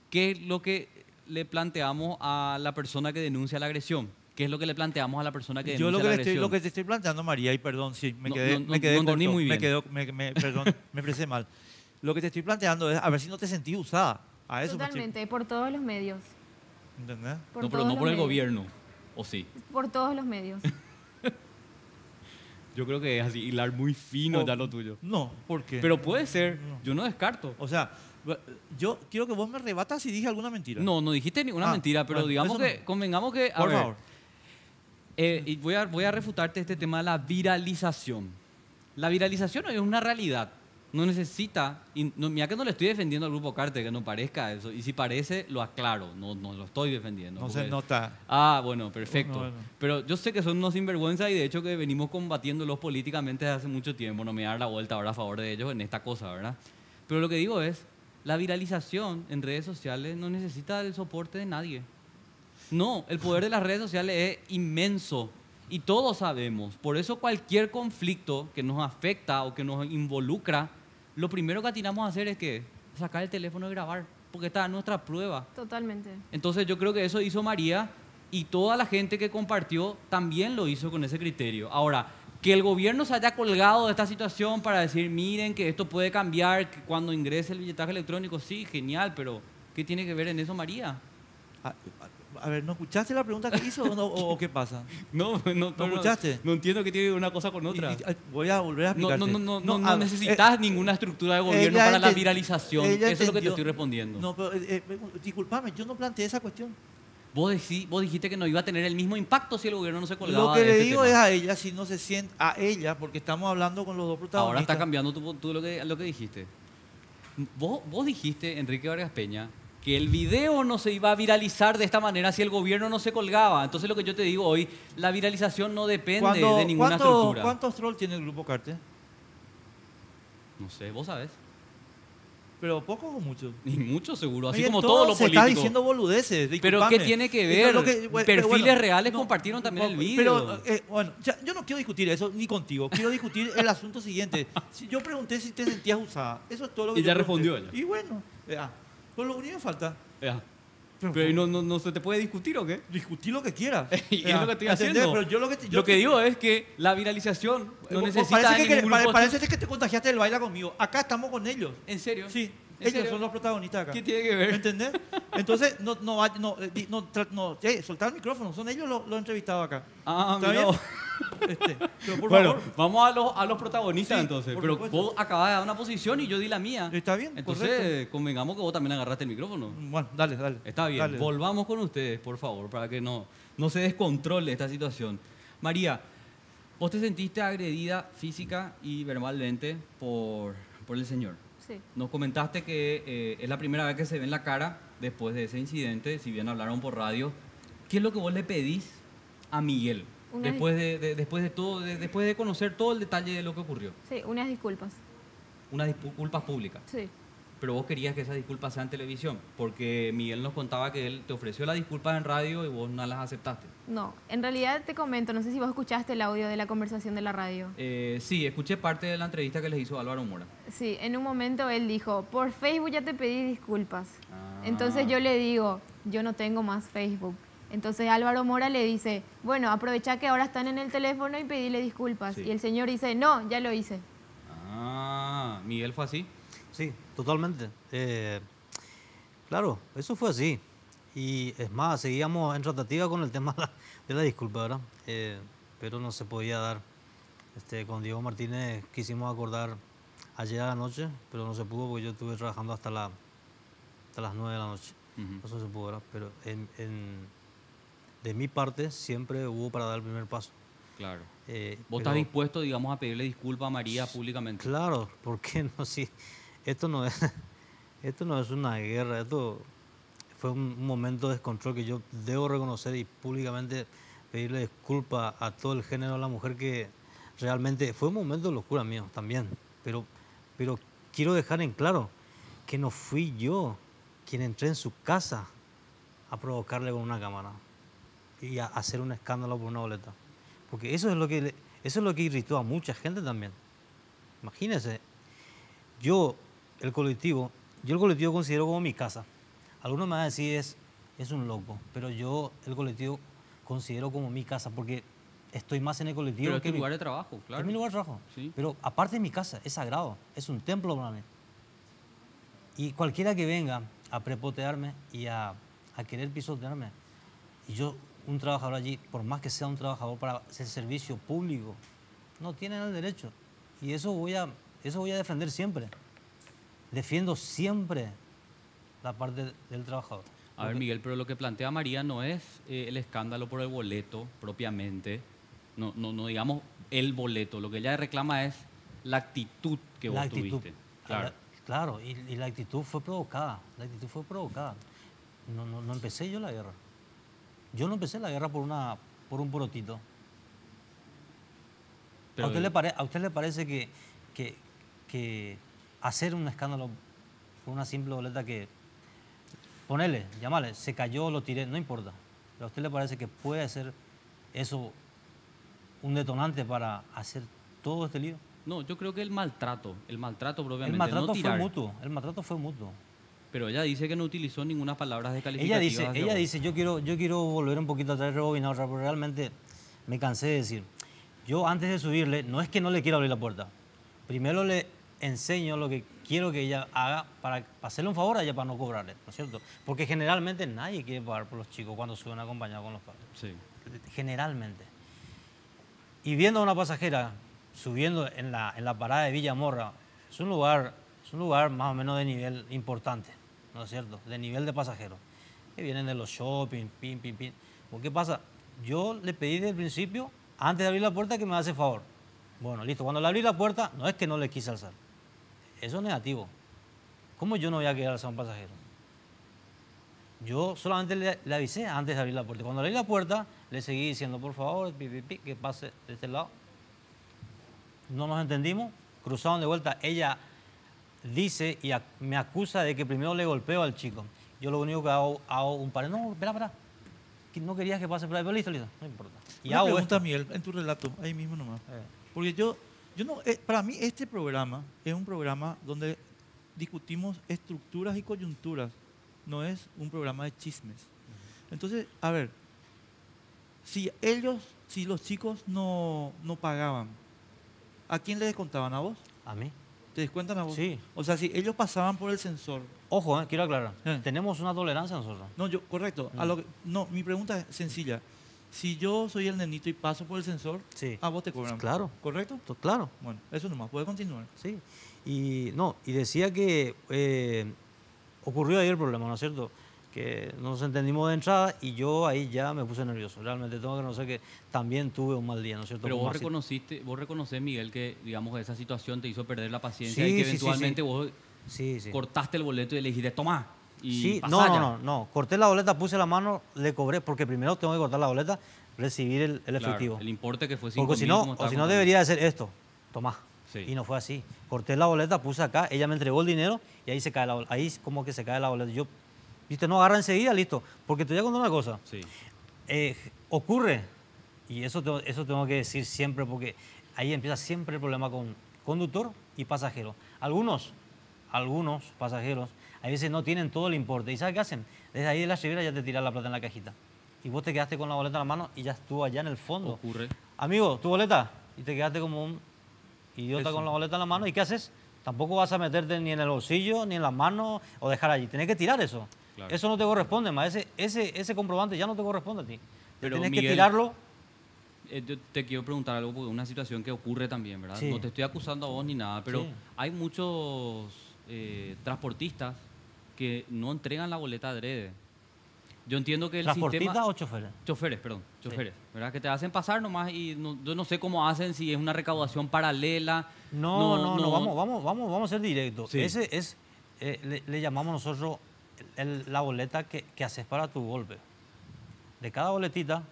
qué es lo que le planteamos a la persona que denuncia la agresión. ¿Qué es lo que le planteamos a la persona que denuncia la agresión? Lo que te estoy planteando, María, y perdón, sí, me quedé corto, muy bien. Perdón, me expresé mal. Lo que te estoy planteando es a ver si no te sentís usada. A eso totalmente, por todos los medios. ¿Entendés? No, pero no por el gobierno, ¿o sí? Por todos los medios. Yo creo que es así, hilar muy fino ya lo tuyo. No, ¿por qué? Pero puede ser, yo no descarto. O sea, yo quiero que vos me rebatas si dije alguna mentira. No dijiste ninguna mentira, pero bueno, digamos que, convengamos que... Por favor. Y voy a refutarte este tema de la viralización. La viralización es una realidad. No necesita, mira que no le estoy defendiendo al Grupo Cartes, que no parezca eso. Y si parece, lo aclaro, no lo estoy defendiendo. No se nota. Ah, bueno, perfecto. Bueno. Pero yo sé que son unos sinvergüenza y de hecho que venimos combatiéndolos políticamente desde hace mucho tiempo. No me voy a dar la vuelta ahora a favor de ellos en esta cosa, ¿verdad? Pero lo que digo es, la viralización en redes sociales no necesita el soporte de nadie. No, el poder de las redes sociales es inmenso. Y todos sabemos. Por eso cualquier conflicto que nos afecta o que nos involucra, lo primero que atinamos a hacer es que sacar el teléfono y grabar, porque está en nuestra prueba. Totalmente. Entonces yo creo que eso hizo María y toda la gente que compartió también lo hizo con ese criterio. Ahora, que el gobierno se haya colgado de esta situación para decir, miren que esto puede cambiar que cuando ingrese el billetaje electrónico, sí, genial, pero ¿qué tiene que ver en eso María? A ver, ¿no escuchaste la pregunta que hizo o qué pasa? No escuchaste. No entiendo qué tiene que ver una cosa con otra. Voy a volver a explicarte. No necesitas ninguna estructura de gobierno para la viralización. Eso es lo que te estoy respondiendo. No, pero discúlpame, yo no planteé esa cuestión. Vos dijiste que no iba a tener el mismo impacto si el gobierno no se colgaba. Lo que le digo es a ella, si no se siente a ella, porque estamos hablando con los dos protagonistas. Ahora está cambiando tú lo que dijiste. Vos dijiste, Enrique Vargas Peña, que el video no se iba a viralizar de esta manera si el gobierno no se colgaba. Entonces lo que yo te digo hoy, la viralización no depende de ninguna estructura. ¿Cuántos trolls tiene el Grupo Cartes? No sé, vos sabés. ¿Pero pocos o muchos? Y muchos seguro, así como todos los políticos. Se está diciendo boludeces, discúlpame. ¿Pero qué tiene que ver? Perfiles reales compartieron también el video. Pero, bueno, yo no quiero discutir eso ni contigo. Quiero discutir el asunto siguiente. Yo pregunté si te sentías usada. Eso es todo lo que yo pregunté. Y ya respondió ella. Y bueno, pues lo único que falta. Pero no se te puede discutir, ¿o qué? Discutir lo que quieras. Y es lo que estoy haciendo. Pero yo lo que digo es que la viralización no necesita parece que te contagiaste del baile conmigo. Acá estamos con ellos. ¿En serio? Sí. Ellos son los protagonistas acá. ¿Qué tiene que ver? ¿Me entendés? Entonces, soltar el micrófono. Son ellos los entrevistados acá. ¿Está bien? Pero por bueno, favor. vamos a los protagonistas, sí, entonces. Pero supuesto. Vos acabas de dar una posición y yo di la mía. Está bien, entonces, correcto. Convengamos que vos también agarraste el micrófono. Bueno, dale. Está bien. Dale. Volvamos con ustedes, por favor, para que no se descontrole esta situación. María, vos te sentiste agredida física y verbalmente por el señor. Sí. Nos comentaste que es la primera vez que se ve en la cara después de ese incidente, si bien hablaron por radio. ¿Qué es lo que vos le pedís a Miguel después de conocer todo el detalle de lo que ocurrió? Sí, unas disculpas. Unas disculpas públicas. Sí. Pero vos querías que esa disculpa sea en televisión, porque Miguel nos contaba que él te ofreció las disculpas en radio y vos no las aceptaste. No, en realidad te comento, no sé si vos escuchaste el audio de la conversación de la radio. Sí, escuché parte de la entrevista que les hizo Álvaro Mora. Sí, en un momento él dijo, por Facebook ya te pedí disculpas. Entonces yo le digo, yo no tengo más Facebook. Entonces Álvaro Mora le dice, bueno, aprovecha que ahora están en el teléfono y pedile disculpas. Sí. Y el señor dice, no, ya lo hice. ¿Miguel fue así? Sí, totalmente. Claro, eso fue así. Y es más, seguíamos en tratativa con el tema de la disculpa, ¿verdad? Pero no se podía dar. Con Diego Martínez quisimos acordar ayer a la noche, pero no se pudo porque yo estuve trabajando hasta las 9 de la noche. Eso se pudo, ¿verdad? Pero de mi parte siempre hubo para dar el primer paso. Claro. ¿Vos estás dispuesto, digamos, a pedirle disculpas a María públicamente? Claro, ¿por qué no? Sí. Esto no es una guerra, esto fue un momento de descontrol que yo debo reconocer y públicamente pedirle disculpas a todo el género de la mujer, que realmente fue un momento de locura mío también, pero quiero dejar en claro que no fui yo quien entré en su casa a provocarle con una cámara y a hacer un escándalo por una boleta, porque eso es lo que irritó a mucha gente también. Imagínense, yo el colectivo considero como mi casa. Algunos me van a decir es un loco, pero yo el colectivo considero como mi casa porque estoy más en el colectivo. Pero es tu lugar de trabajo, claro. Es mi lugar de trabajo. Sí. Pero aparte de mi casa, es sagrado, es un templo para mí. Y cualquiera que venga a prepotearme y a querer pisotearme, y yo, un trabajador allí, por más que sea un trabajador para hacer servicio público, no tienen el derecho. Y eso voy a defender siempre. Defiendo siempre la parte del trabajador. A ver, Miguel, pero lo que plantea María no es el escándalo por el boleto propiamente, no digamos el boleto. Lo que ella reclama es la actitud que vos tuviste. Claro. Claro, y la actitud fue provocada. No empecé yo la guerra. Yo no empecé la guerra por un porotito. Pero ¿A usted le parece que hacer un escándalo por una simple boleta que, ponele, llamale, se cayó, lo tiré, no importa? ¿Pero a usted le parece que puede ser eso un detonante para hacer todo este lío? No, yo creo que el maltrato propiamente, el maltrato no tirar. El maltrato fue mutuo. Pero ella dice que no utilizó ninguna palabra descalificativa. Ella dice, yo quiero volver un poquito atrás, rebobinar otra, pero realmente me cansé de decir. Yo antes de subirle, no es que no le quiera abrir la puerta. Primero le enseño lo que quiero que ella haga para hacerle un favor a ella, para no cobrarle, ¿no es cierto? Porque generalmente nadie quiere pagar por los chicos cuando suben acompañados con los padres. Sí. Generalmente. Y viendo a una pasajera subiendo en la parada de Villa Morra, es un lugar más o menos de nivel importante, ¿no es cierto? De nivel de pasajeros, que vienen de los shopping, pin. ¿Qué pasa? Yo le pedí desde el principio, antes de abrir la puerta, que me hace favor. Bueno, listo. Cuando le abrí la puerta, no es que no le quise alzar. Eso es negativo. ¿Cómo yo no voy a querer alzar a un pasajero? Yo solamente le avisé antes de abrir la puerta. Cuando abrí la puerta, le seguí diciendo, por favor, que pase de este lado. No nos entendimos, cruzaron de vuelta. Ella dice y me acusa de que primero le golpeo al chico. Yo lo único que hago un par. No, espera. No querías que pase por ahí, pero listo, no importa. Y una pregunta, Miguel, en tu relato, ahí mismo nomás. Porque yo no, para mí este programa es un programa donde discutimos estructuras y coyunturas, no es un programa de chismes. Entonces, a ver, si los chicos no pagaban, ¿a quién le descontaban? ¿A vos? ¿A mí? ¿Te descuentan a vos? Sí. O sea, si ellos pasaban por el sensor. Ojo, quiero aclarar. Tenemos una tolerancia nosotros. No, correcto. Mi pregunta es sencilla. Si yo soy el nenito y paso por el sensor, sí, a vos te cobran. Claro. ¿Correcto? Claro. Bueno, eso nomás. Puede continuar. Sí. Y decía que ocurrió ahí el problema, ¿no es cierto? Que nos entendimos de entrada y yo ahí ya me puse nervioso. Realmente tengo que reconocer que también tuve un mal día, ¿no es cierto? Pero vos reconocés, Miguel, que digamos esa situación te hizo perder la paciencia y que eventualmente vos cortaste el boleto y le dijiste, toma. Y no. Corté la boleta, puse la mano, le cobré, porque primero tengo que cortar la boleta, recibir el efectivo. El importe que fue 5.000. Porque si no debería de ser esto. Tomá. Sí. Y no fue así. Corté la boleta, puse acá, ella me entregó el dinero y ahí se cae la boleta. Ahí como que se cae la boleta. Yo, viste, no agarra enseguida, listo. Porque te voy a contar una cosa. Sí. Ocurre, y eso tengo que decir siempre, porque ahí empieza siempre el problema con conductor y pasajero. Algunos pasajeros a veces no tienen todo el importe. ¿Y sabes qué hacen? Desde ahí de la ribera ya te tiran la plata en la cajita. Y vos te quedaste con la boleta en la mano y ya estuvo allá en el fondo. Ocurre. Amigo, tu boleta. Y te quedaste como un idiota con la boleta en la mano. ¿Y qué haces? Tampoco vas a meterte ni en el bolsillo, ni en la mano o dejar allí. Tenés que tirar eso. Claro. Eso no te corresponde más. Ese comprobante ya no te corresponde a ti. Pero tenés Miguel, que tirarlo. Yo te quiero preguntar algo, porque es una situación que ocurre también, ¿verdad? Sí. No te estoy acusando a vos ni nada, pero sí, hay muchos transportistas que no entregan la boleta adrede. Yo entiendo que el ¿Transportistas sistema... o choferes? Choferes, perdón. Choferes, sí, ¿verdad? Que te hacen pasar nomás y yo no sé cómo hacen, si es una recaudación paralela. No, vamos a ser directos. Sí. Ese es, le llamamos nosotros la boleta que haces para tu golpe. De cada boletita,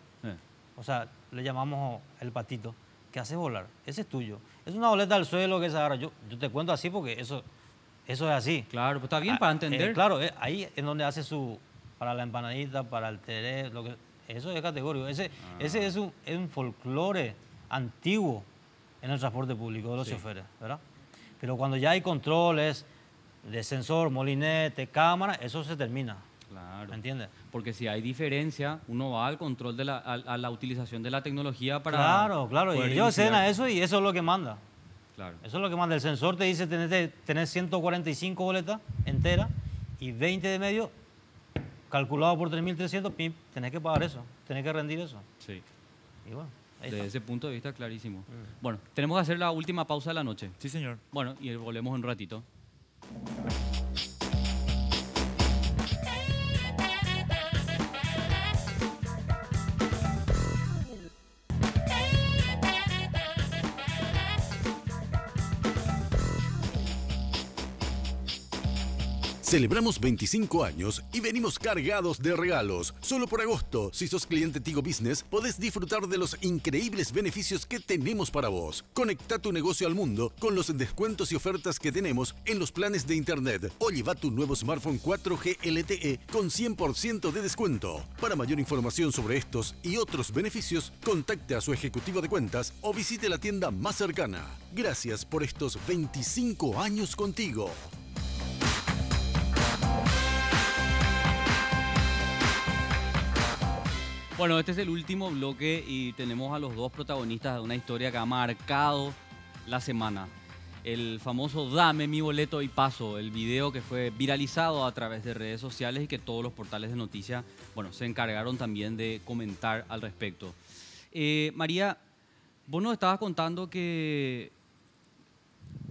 o sea, le llamamos el patito, que haces volar. Ese es tuyo. Es una boleta del suelo que se agarra. Yo te cuento así porque eso es así. Claro, pues está bien para entender. Claro, ahí es donde hace para la empanadita, para el teré, eso es categórico. Ese es un folclore antiguo en el transporte público de los choferes, ¿verdad? Pero cuando ya hay controles de sensor, molinete, cámara, eso se termina. Claro. ¿Me entiendes? Porque si hay diferencia, uno va al control a la utilización de la tecnología para... Claro. Y ellos acceden a eso y eso es lo que manda. Claro. Eso es lo que manda. El sensor te dice tenés 145 boletas enteras y 20 de medio, calculado por 3.300, tenés que pagar eso, tenés que rendir eso. Sí. Y bueno, desde ese punto de vista, clarísimo. Bueno, tenemos que hacer la última pausa de la noche. Sí, señor. Bueno, y volvemos en un ratito. Celebramos 25 años y venimos cargados de regalos. Solo por agosto, si sos cliente Tigo Business, podés disfrutar de los increíbles beneficios que tenemos para vos. Conecta tu negocio al mundo con los descuentos y ofertas que tenemos en los planes de internet o lleva tu nuevo smartphone 4G LTE con 100% de descuento. Para mayor información sobre estos y otros beneficios, contacte a su ejecutivo de cuentas o visite la tienda más cercana. Gracias por estos 25 años contigo. Bueno, este es el último bloque y tenemos a los dos protagonistas de una historia que ha marcado la semana. El famoso Dame mi boleto y paso, el video que fue viralizado a través de redes sociales y que todos los portales de noticias, bueno, se encargaron también de comentar al respecto. María, vos nos estabas contando que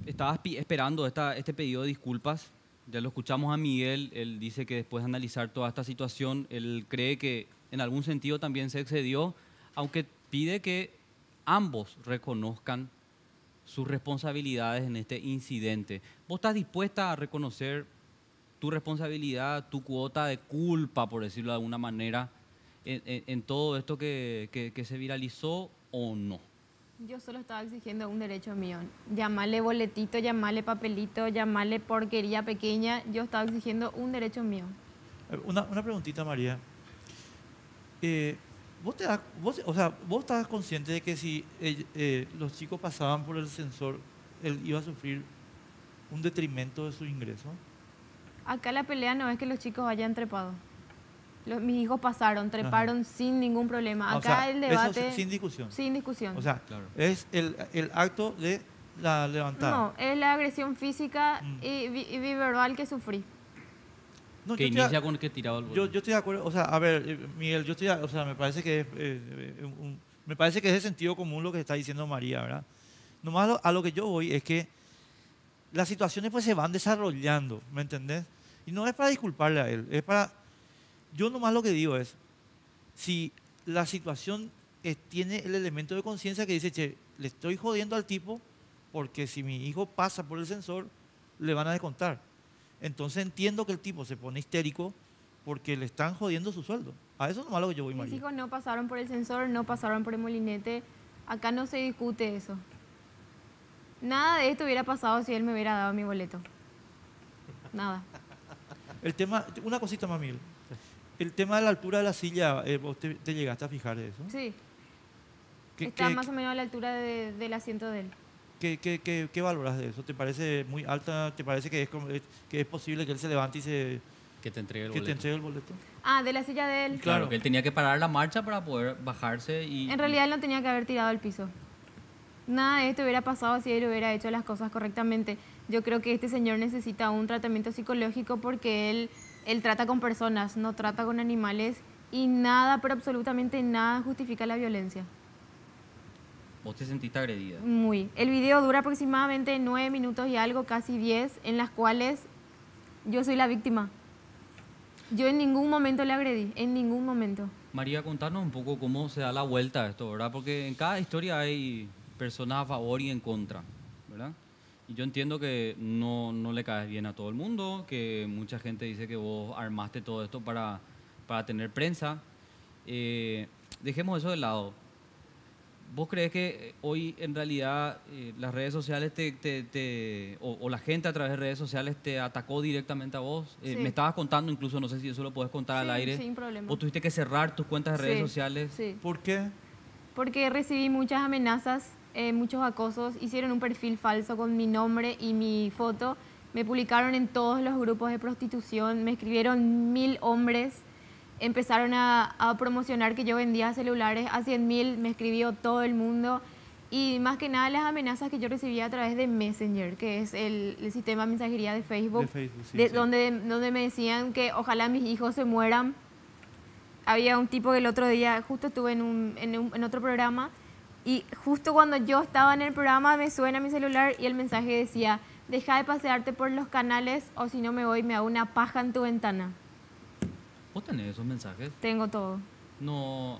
estabas esperando este pedido de disculpas. Ya lo escuchamos a Miguel, él dice que después de analizar toda esta situación, él cree que en algún sentido también se excedió, aunque pide que ambos reconozcan sus responsabilidades en este incidente. ¿Vos estás dispuesta a reconocer tu responsabilidad, tu cuota de culpa, por decirlo de alguna manera, en todo esto que se viralizó o no? Yo solo estaba exigiendo un derecho mío. Llamarle boletito, llamarle papelito, llamarle porquería pequeña. Yo estaba exigiendo un derecho mío. Una preguntita, María. ¿Vos estabas consciente de que si los chicos pasaban por el sensor, él iba a sufrir un detrimento de su ingreso? Acá la pelea no es que los chicos hayan trepado. Mis hijos pasaron, treparon sin ningún problema. Acá, o sea, el debate... Eso sin discusión. Sin discusión. O sea, claro, es el acto de la levantada. No, es la agresión física y verbal que sufrí. No, que inicia con que tiraba el yo estoy de acuerdo. O sea, a ver, Miguel, me parece que me parece que es de sentido común lo que está diciendo María, ¿verdad? Nomás a lo que yo voy es que las situaciones pues se van desarrollando, ¿me entendés? Y no es para disculparle a él, es para... Yo nomás lo que digo es, si la situación tiene el elemento de conciencia que dice, che, le estoy jodiendo al tipo porque si mi hijo pasa por el sensor, le van a descontar. Entonces entiendo que el tipo se pone histérico porque le están jodiendo su sueldo. A eso nomás lo que yo voy, María. Mis hijos no pasaron por el sensor, no pasaron por el molinete. Acá no se discute eso. Nada de esto hubiera pasado si él me hubiera dado mi boleto. Nada. El tema, una cosita más, Miguel. El tema de la altura de la silla, ¿vos te llegaste a fijar de eso? Sí. Está más o menos a la altura del asiento de él. ¿Qué valoras de eso? ¿Te parece muy alta? ¿Te parece que es posible que él se levante y que te entregue el boleto? Ah, de la silla de él. Claro, que él tenía que parar la marcha para poder bajarse y... En realidad él no tenía que haber tirado al piso. Nada de esto hubiera pasado si él hubiera hecho las cosas correctamente. Yo creo que este señor necesita un tratamiento psicológico porque él trata con personas, no trata con animales y nada, pero absolutamente nada justifica la violencia. ¿Vos te sentiste agredida? Muy. El video dura aproximadamente 9 minutos y algo, casi 10, en las cuales yo soy la víctima. Yo en ningún momento le agredí, en ningún momento. María, contanos un poco cómo se da la vuelta a esto, ¿verdad? Porque en cada historia hay personas a favor y en contra, ¿verdad? Y yo entiendo que no le caes bien a todo el mundo, que mucha gente dice que vos armaste todo esto para tener prensa. Dejemos eso de lado. ¿Vos crees que hoy en realidad las redes sociales o la gente a través de redes sociales te atacó directamente a vos? Sí. Me estabas contando, incluso no sé si eso lo puedes contar al aire. Sin problema. ¿Vos tuviste que cerrar tus cuentas de redes sociales? Sí. ¿Por qué? Porque recibí muchas amenazas, muchos acosos, hicieron un perfil falso con mi nombre y mi foto, me publicaron en todos los grupos de prostitución, me escribieron 1000 hombres, empezaron a promocionar que yo vendía celulares a 100.000, me escribió todo el mundo y más que nada las amenazas que yo recibía a través de Messenger, que es el sistema de mensajería de Facebook, donde me decían que ojalá mis hijos se mueran. Había un tipo que el otro día, justo estuve en otro programa y justo cuando yo estaba en el programa me suena mi celular y el mensaje decía: deja de pasearte por los canales o si no me voy me hago una paja en tu ventana. ¿Vos tenés esos mensajes? Tengo todo. No.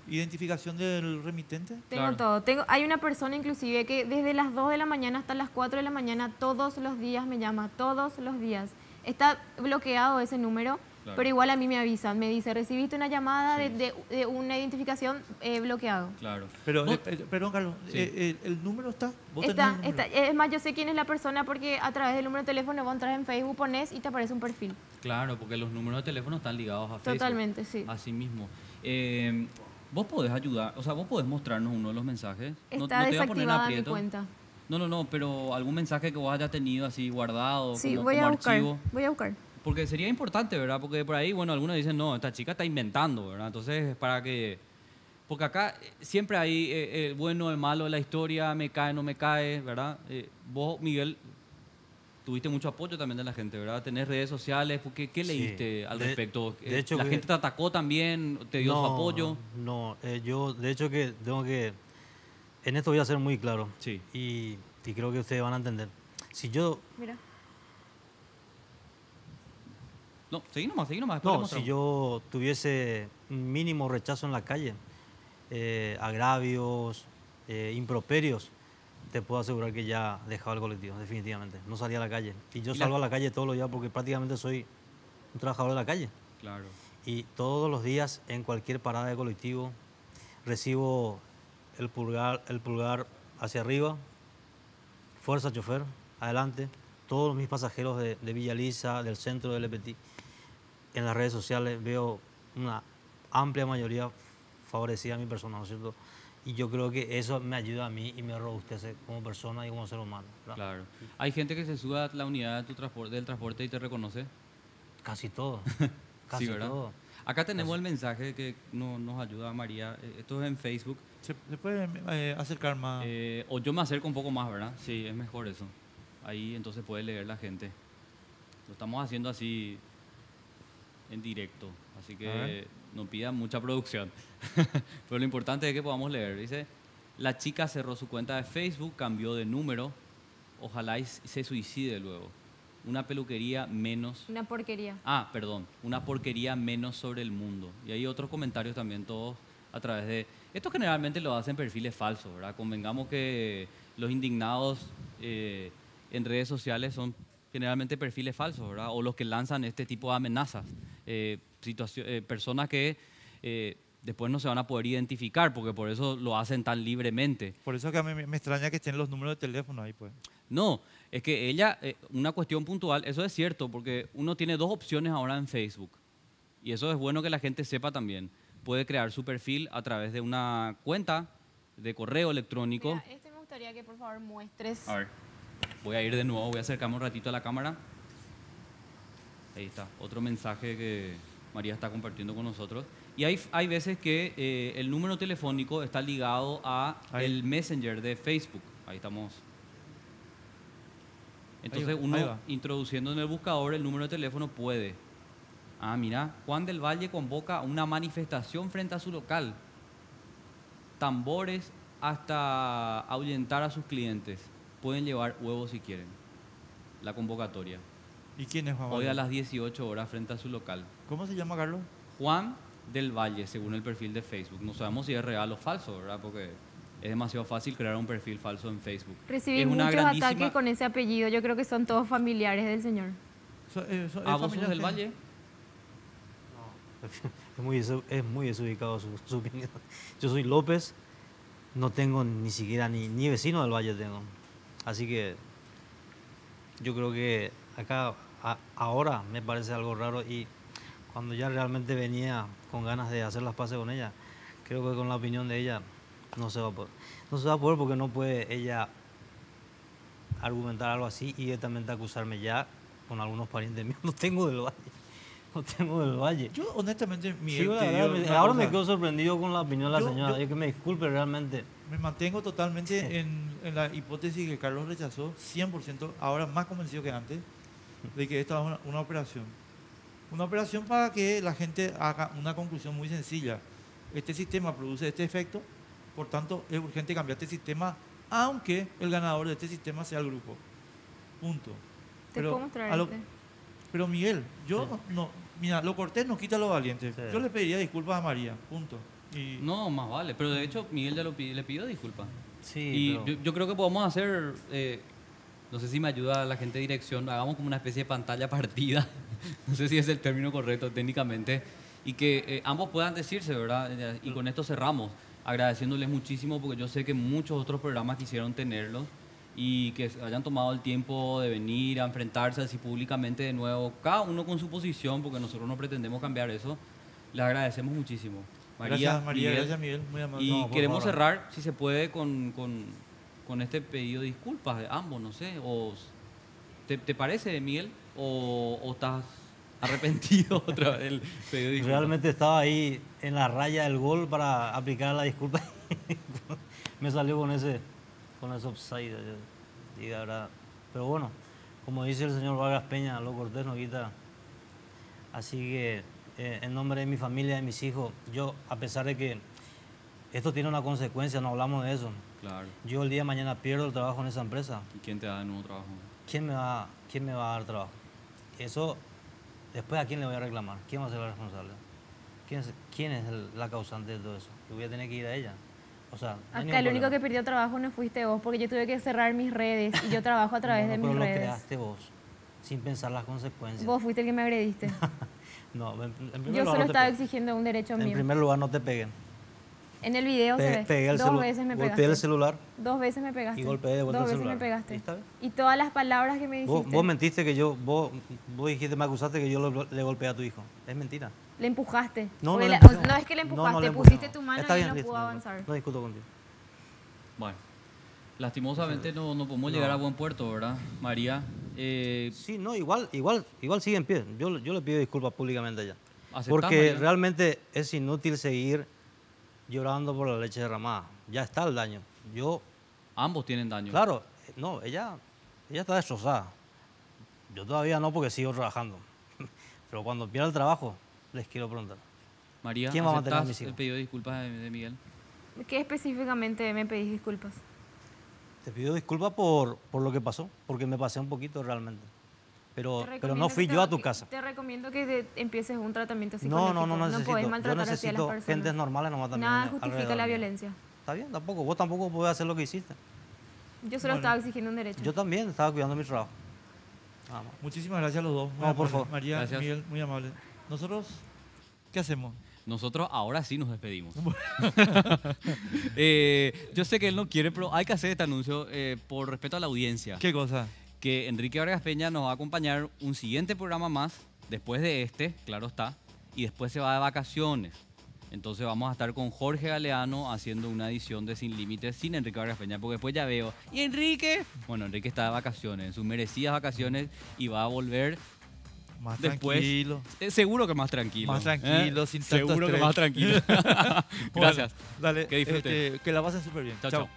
¿Identificación del remitente? Tengo todo. Hay una persona inclusive que desde las 2 de la mañana hasta las 4 de la mañana todos los días me llama, todos los días. Está bloqueado ese número, pero igual a mí me avisan, me dice, recibiste una llamada de una identificación bloqueado. Claro. Pero, perdón, Carlos, ¿el número está? ¿Vos está, tenés el número? es más, yo sé quién es la persona porque a través del número de teléfono vos entras en Facebook, pones y te aparece un perfil. Claro, porque los números de teléfono están ligados a Facebook. Totalmente, sí. Así mismo. ¿Vos podés ayudar? O sea, ¿vos podés mostrarnos uno de los mensajes? Está desactivada mi cuenta. No, pero algún mensaje que vos hayas tenido así guardado sí, como, voy a buscar, archivo. voy a buscar. Porque sería importante, ¿verdad? Porque por ahí, bueno, algunos dicen, no, esta chica está inventando, ¿verdad? Entonces, para que... Porque acá siempre hay el bueno, el malo de la historia, me cae, no me cae, ¿verdad? Vos, Miguel, tuviste mucho apoyo también de la gente, ¿verdad? Tenés redes sociales, ¿qué leíste al respecto? De hecho ¿La gente te atacó también? ¿Te dio su apoyo? No, yo de hecho que tengo que... En esto voy a ser muy claro. Sí. Y creo que ustedes van a entender. Si yo... Mira. No, seguí nomás. No, si yo tuviese un mínimo rechazo en la calle, agravios, improperios, te puedo asegurar que ya dejaba el colectivo, definitivamente. No salía a la calle. Y yo salgo a la calle todos los días porque prácticamente soy un trabajador de la calle. Claro. Y todos los días, en cualquier parada de colectivo, recibo el pulgar hacia arriba, fuerza chofer, adelante. Todos mis pasajeros de Villa Lisa, del centro del Petit, en las redes sociales veo una amplia mayoría favorecida a mi persona, ¿no es cierto? Y yo creo que eso me ayuda a mí y me robustece como persona y como ser humano, ¿verdad? Claro. ¿Hay gente que se sube a la unidad de del transporte y te reconoce? Casi todo. Casi sí, ¿verdad? todo. Acá tenemos el mensaje que nos ayuda María. Esto es en Facebook. ¿Se puede acercar más? O yo me acerco un poco más, ¿verdad? Sí, es mejor eso. Ahí entonces puede leer la gente. Lo estamos haciendo así en directo, así que no pidan mucha producción. Pero lo importante es que podamos leer. Dice, la chica cerró su cuenta de Facebook, cambió de número, ojalá y se suicide luego. Una peluquería menos... Una porquería. Una porquería menos sobre el mundo. Y hay otros comentarios también, todos a través de... Esto generalmente lo hacen perfiles falsos, ¿verdad? Convengamos que los indignados en redes sociales son generalmente perfiles falsos, ¿verdad? O los que lanzan este tipo de amenazas. Personas que después no se van a poder identificar, porque por eso lo hacen tan libremente. Por eso que a mí me extraña que estén los números de teléfono ahí, pues. No, es que ella, una cuestión puntual, eso es cierto, porque uno tiene dos opciones ahora en Facebook. Y eso es bueno que la gente sepa también. Puede crear su perfil a través de una cuenta de correo electrónico. Mira, me gustaría que por favor muestres. A ver, voy a ir de nuevo, voy a acercarme un ratito a la cámara. Ahí está, otro mensaje que María está compartiendo con nosotros. Y hay veces que el número telefónico está ligado a el Messenger de Facebook. Ahí estamos. Entonces uno introduciendo en el buscador el número de teléfono puede. Ah, mira, Juan del Valle convoca una manifestación frente a su local. Tambores hasta ahuyentar a sus clientes. Pueden llevar huevos si quieren. La convocatoria. ¿Y quién es Juan? Hoy a las 18 horas frente a su local. ¿Cómo se llama, Carlos? Juan del Valle, según el perfil de Facebook. No sabemos si es real o falso, ¿verdad? Porque es demasiado fácil crear un perfil falso en Facebook. Recibí muchos ataques con ese apellido. Yo creo que son todos familiares del señor. ¿Vos sos del Valle? No, es muy desubicado su opinión. Yo soy López, no tengo ni siquiera ni vecino del Valle tengo. Así que yo creo que acá ahora me parece algo raro, y cuando ya realmente venía con ganas de hacer las paces con ella, creo que con la opinión de ella no se va a poder. No se va a poder porque no puede ella argumentar algo así y directamente acusarme ya con algunos parientes míos. No tengo del Valle. No tengo del Valle. Yo honestamente, Miguel, sí, ahora me quedo sorprendido con la opinión de la señora. Que me disculpe realmente. Me mantengo totalmente en la hipótesis que Carlos rechazó, 100%, ahora más convencido que antes, de que esta es una operación. Una operación para que la gente haga una conclusión muy sencilla. Este sistema produce este efecto, por tanto es urgente cambiar este sistema, aunque el ganador de este sistema sea el grupo. Punto. ¿Te puedo mostrar Pero Miguel, mira, lo cortés no quita lo valiente. Sí. Yo le pediría disculpas a María, punto. No, más vale. Pero de hecho, Miguel ya le pidió disculpas. Sí, y yo creo que podemos hacer, no sé si me ayuda la gente de dirección, hagamos como una especie de pantalla partida, no sé si es el término correcto técnicamente, y que ambos puedan decirse, ¿verdad? Y con esto cerramos, agradeciéndoles muchísimo, porque yo sé que muchos otros programas quisieron tenerlos, y que hayan tomado el tiempo de venir a enfrentarse así públicamente de nuevo, cada uno con su posición, porque nosotros no pretendemos cambiar eso. Les agradecemos muchísimo. Gracias, María, gracias, Miguel, muy amable. Y queremos cerrar, si se puede, con este pedido de disculpas de ambos, no sé. ¿Te parece, Miguel? ¿O estás arrepentido otra vez del pedido de disculpas? Realmente estaba ahí en la raya del gol para aplicar la disculpa. Me salió con ese offside. Y la verdad. Pero bueno, como dice el señor Vargas Peña, lo cortés no quita. Así que en nombre de mi familia, de mis hijos, yo, a pesar de que esto tiene una consecuencia, no hablamos de eso. Claro. Yo el día de mañana pierdo el trabajo en esa empresa. ¿Y quién te da el nuevo trabajo? ¿Quién me va a dar trabajo? Eso, después, ¿a quién le voy a reclamar? ¿Quién va a ser la responsable? ¿Quién es la causante de todo eso? Yo voy a tener que ir a ella. O sea, acá el único que perdió trabajo no fuiste vos, porque yo tuve que cerrar mis redes y yo trabajo a través de mis redes. Pero lo creaste vos, sin pensar las consecuencias. Vos fuiste el que me agrediste. No, en primer lugar, yo solo estaba exigiendo un derecho mío. En primer lugar, no te peguen. En el video se ve. Dos veces me pegaste. Golpeé el celular. 2 veces me pegaste. Y golpeé de vuelta el celular. 2 veces me pegaste. ¿Y todas las palabras que me dijiste? Vos mentiste que vos dijiste, me acusaste que yo le golpeé a tu hijo. Es mentira. Le empujaste. No es que le empujaste, pusiste tu mano y no pudo avanzar. No discuto contigo. Bueno, lastimosamente no podemos llegar a buen puerto, ¿verdad, María? Sí, no, igual sigue en pie. Yo le pido disculpas públicamente ya. Porque María, realmente es inútil seguir llorando por la leche derramada. Ya está el daño. Ambos tienen daño. Claro, no, ella está destrozada. Yo todavía no, porque sigo trabajando. Pero cuando pierda el trabajo, les quiero preguntar. María, ¿quién va a mantener a mis hijos? ¿El pedido de disculpas de Miguel? ¿Qué específicamente me pedís disculpas? Te pido disculpas por lo que pasó, porque me pasé un poquito realmente. Pero no fui yo a tu casa. Te recomiendo que empieces un tratamiento psicológico. No necesito. No podés maltratar así a las personas. Gentes normales nomás también. Nada justifica la violencia. Está bien, vos tampoco podés hacer lo que hiciste. Yo solo estaba exigiendo un derecho. Yo también estaba cuidando mi trabajo. Muchísimas gracias a los dos. No, por favor. María, gracias. Miguel, muy amable. ¿Nosotros qué hacemos? Nosotros ahora sí nos despedimos. Yo sé que él no quiere, pero hay que hacer este anuncio por respeto a la audiencia. ¿Qué cosa? Que Enrique Vargas Peña nos va a acompañar un siguiente programa más, después de este, claro está, y después se va de vacaciones. Entonces vamos a estar con Jorge Galeano haciendo una edición de Sin Límites sin Enrique Vargas Peña, porque después ya veo, ¿y Enrique? Bueno, Enrique está de vacaciones, en sus merecidas vacaciones, y va a volver más después. Tranquilo. Seguro que más tranquilo. Más tranquilo, sin tanto seguro estrés. que más tranquilo. Gracias. Bueno, dale, que disfruten. Que la pasen súper bien. Chao, Chao. chao.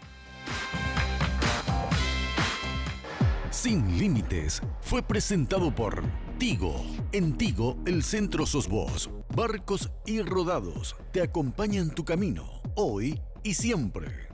Sin Límites fue presentado por Tigo. En Tigo, el centro sos vos. Barcos y rodados te acompañan tu camino, hoy y siempre.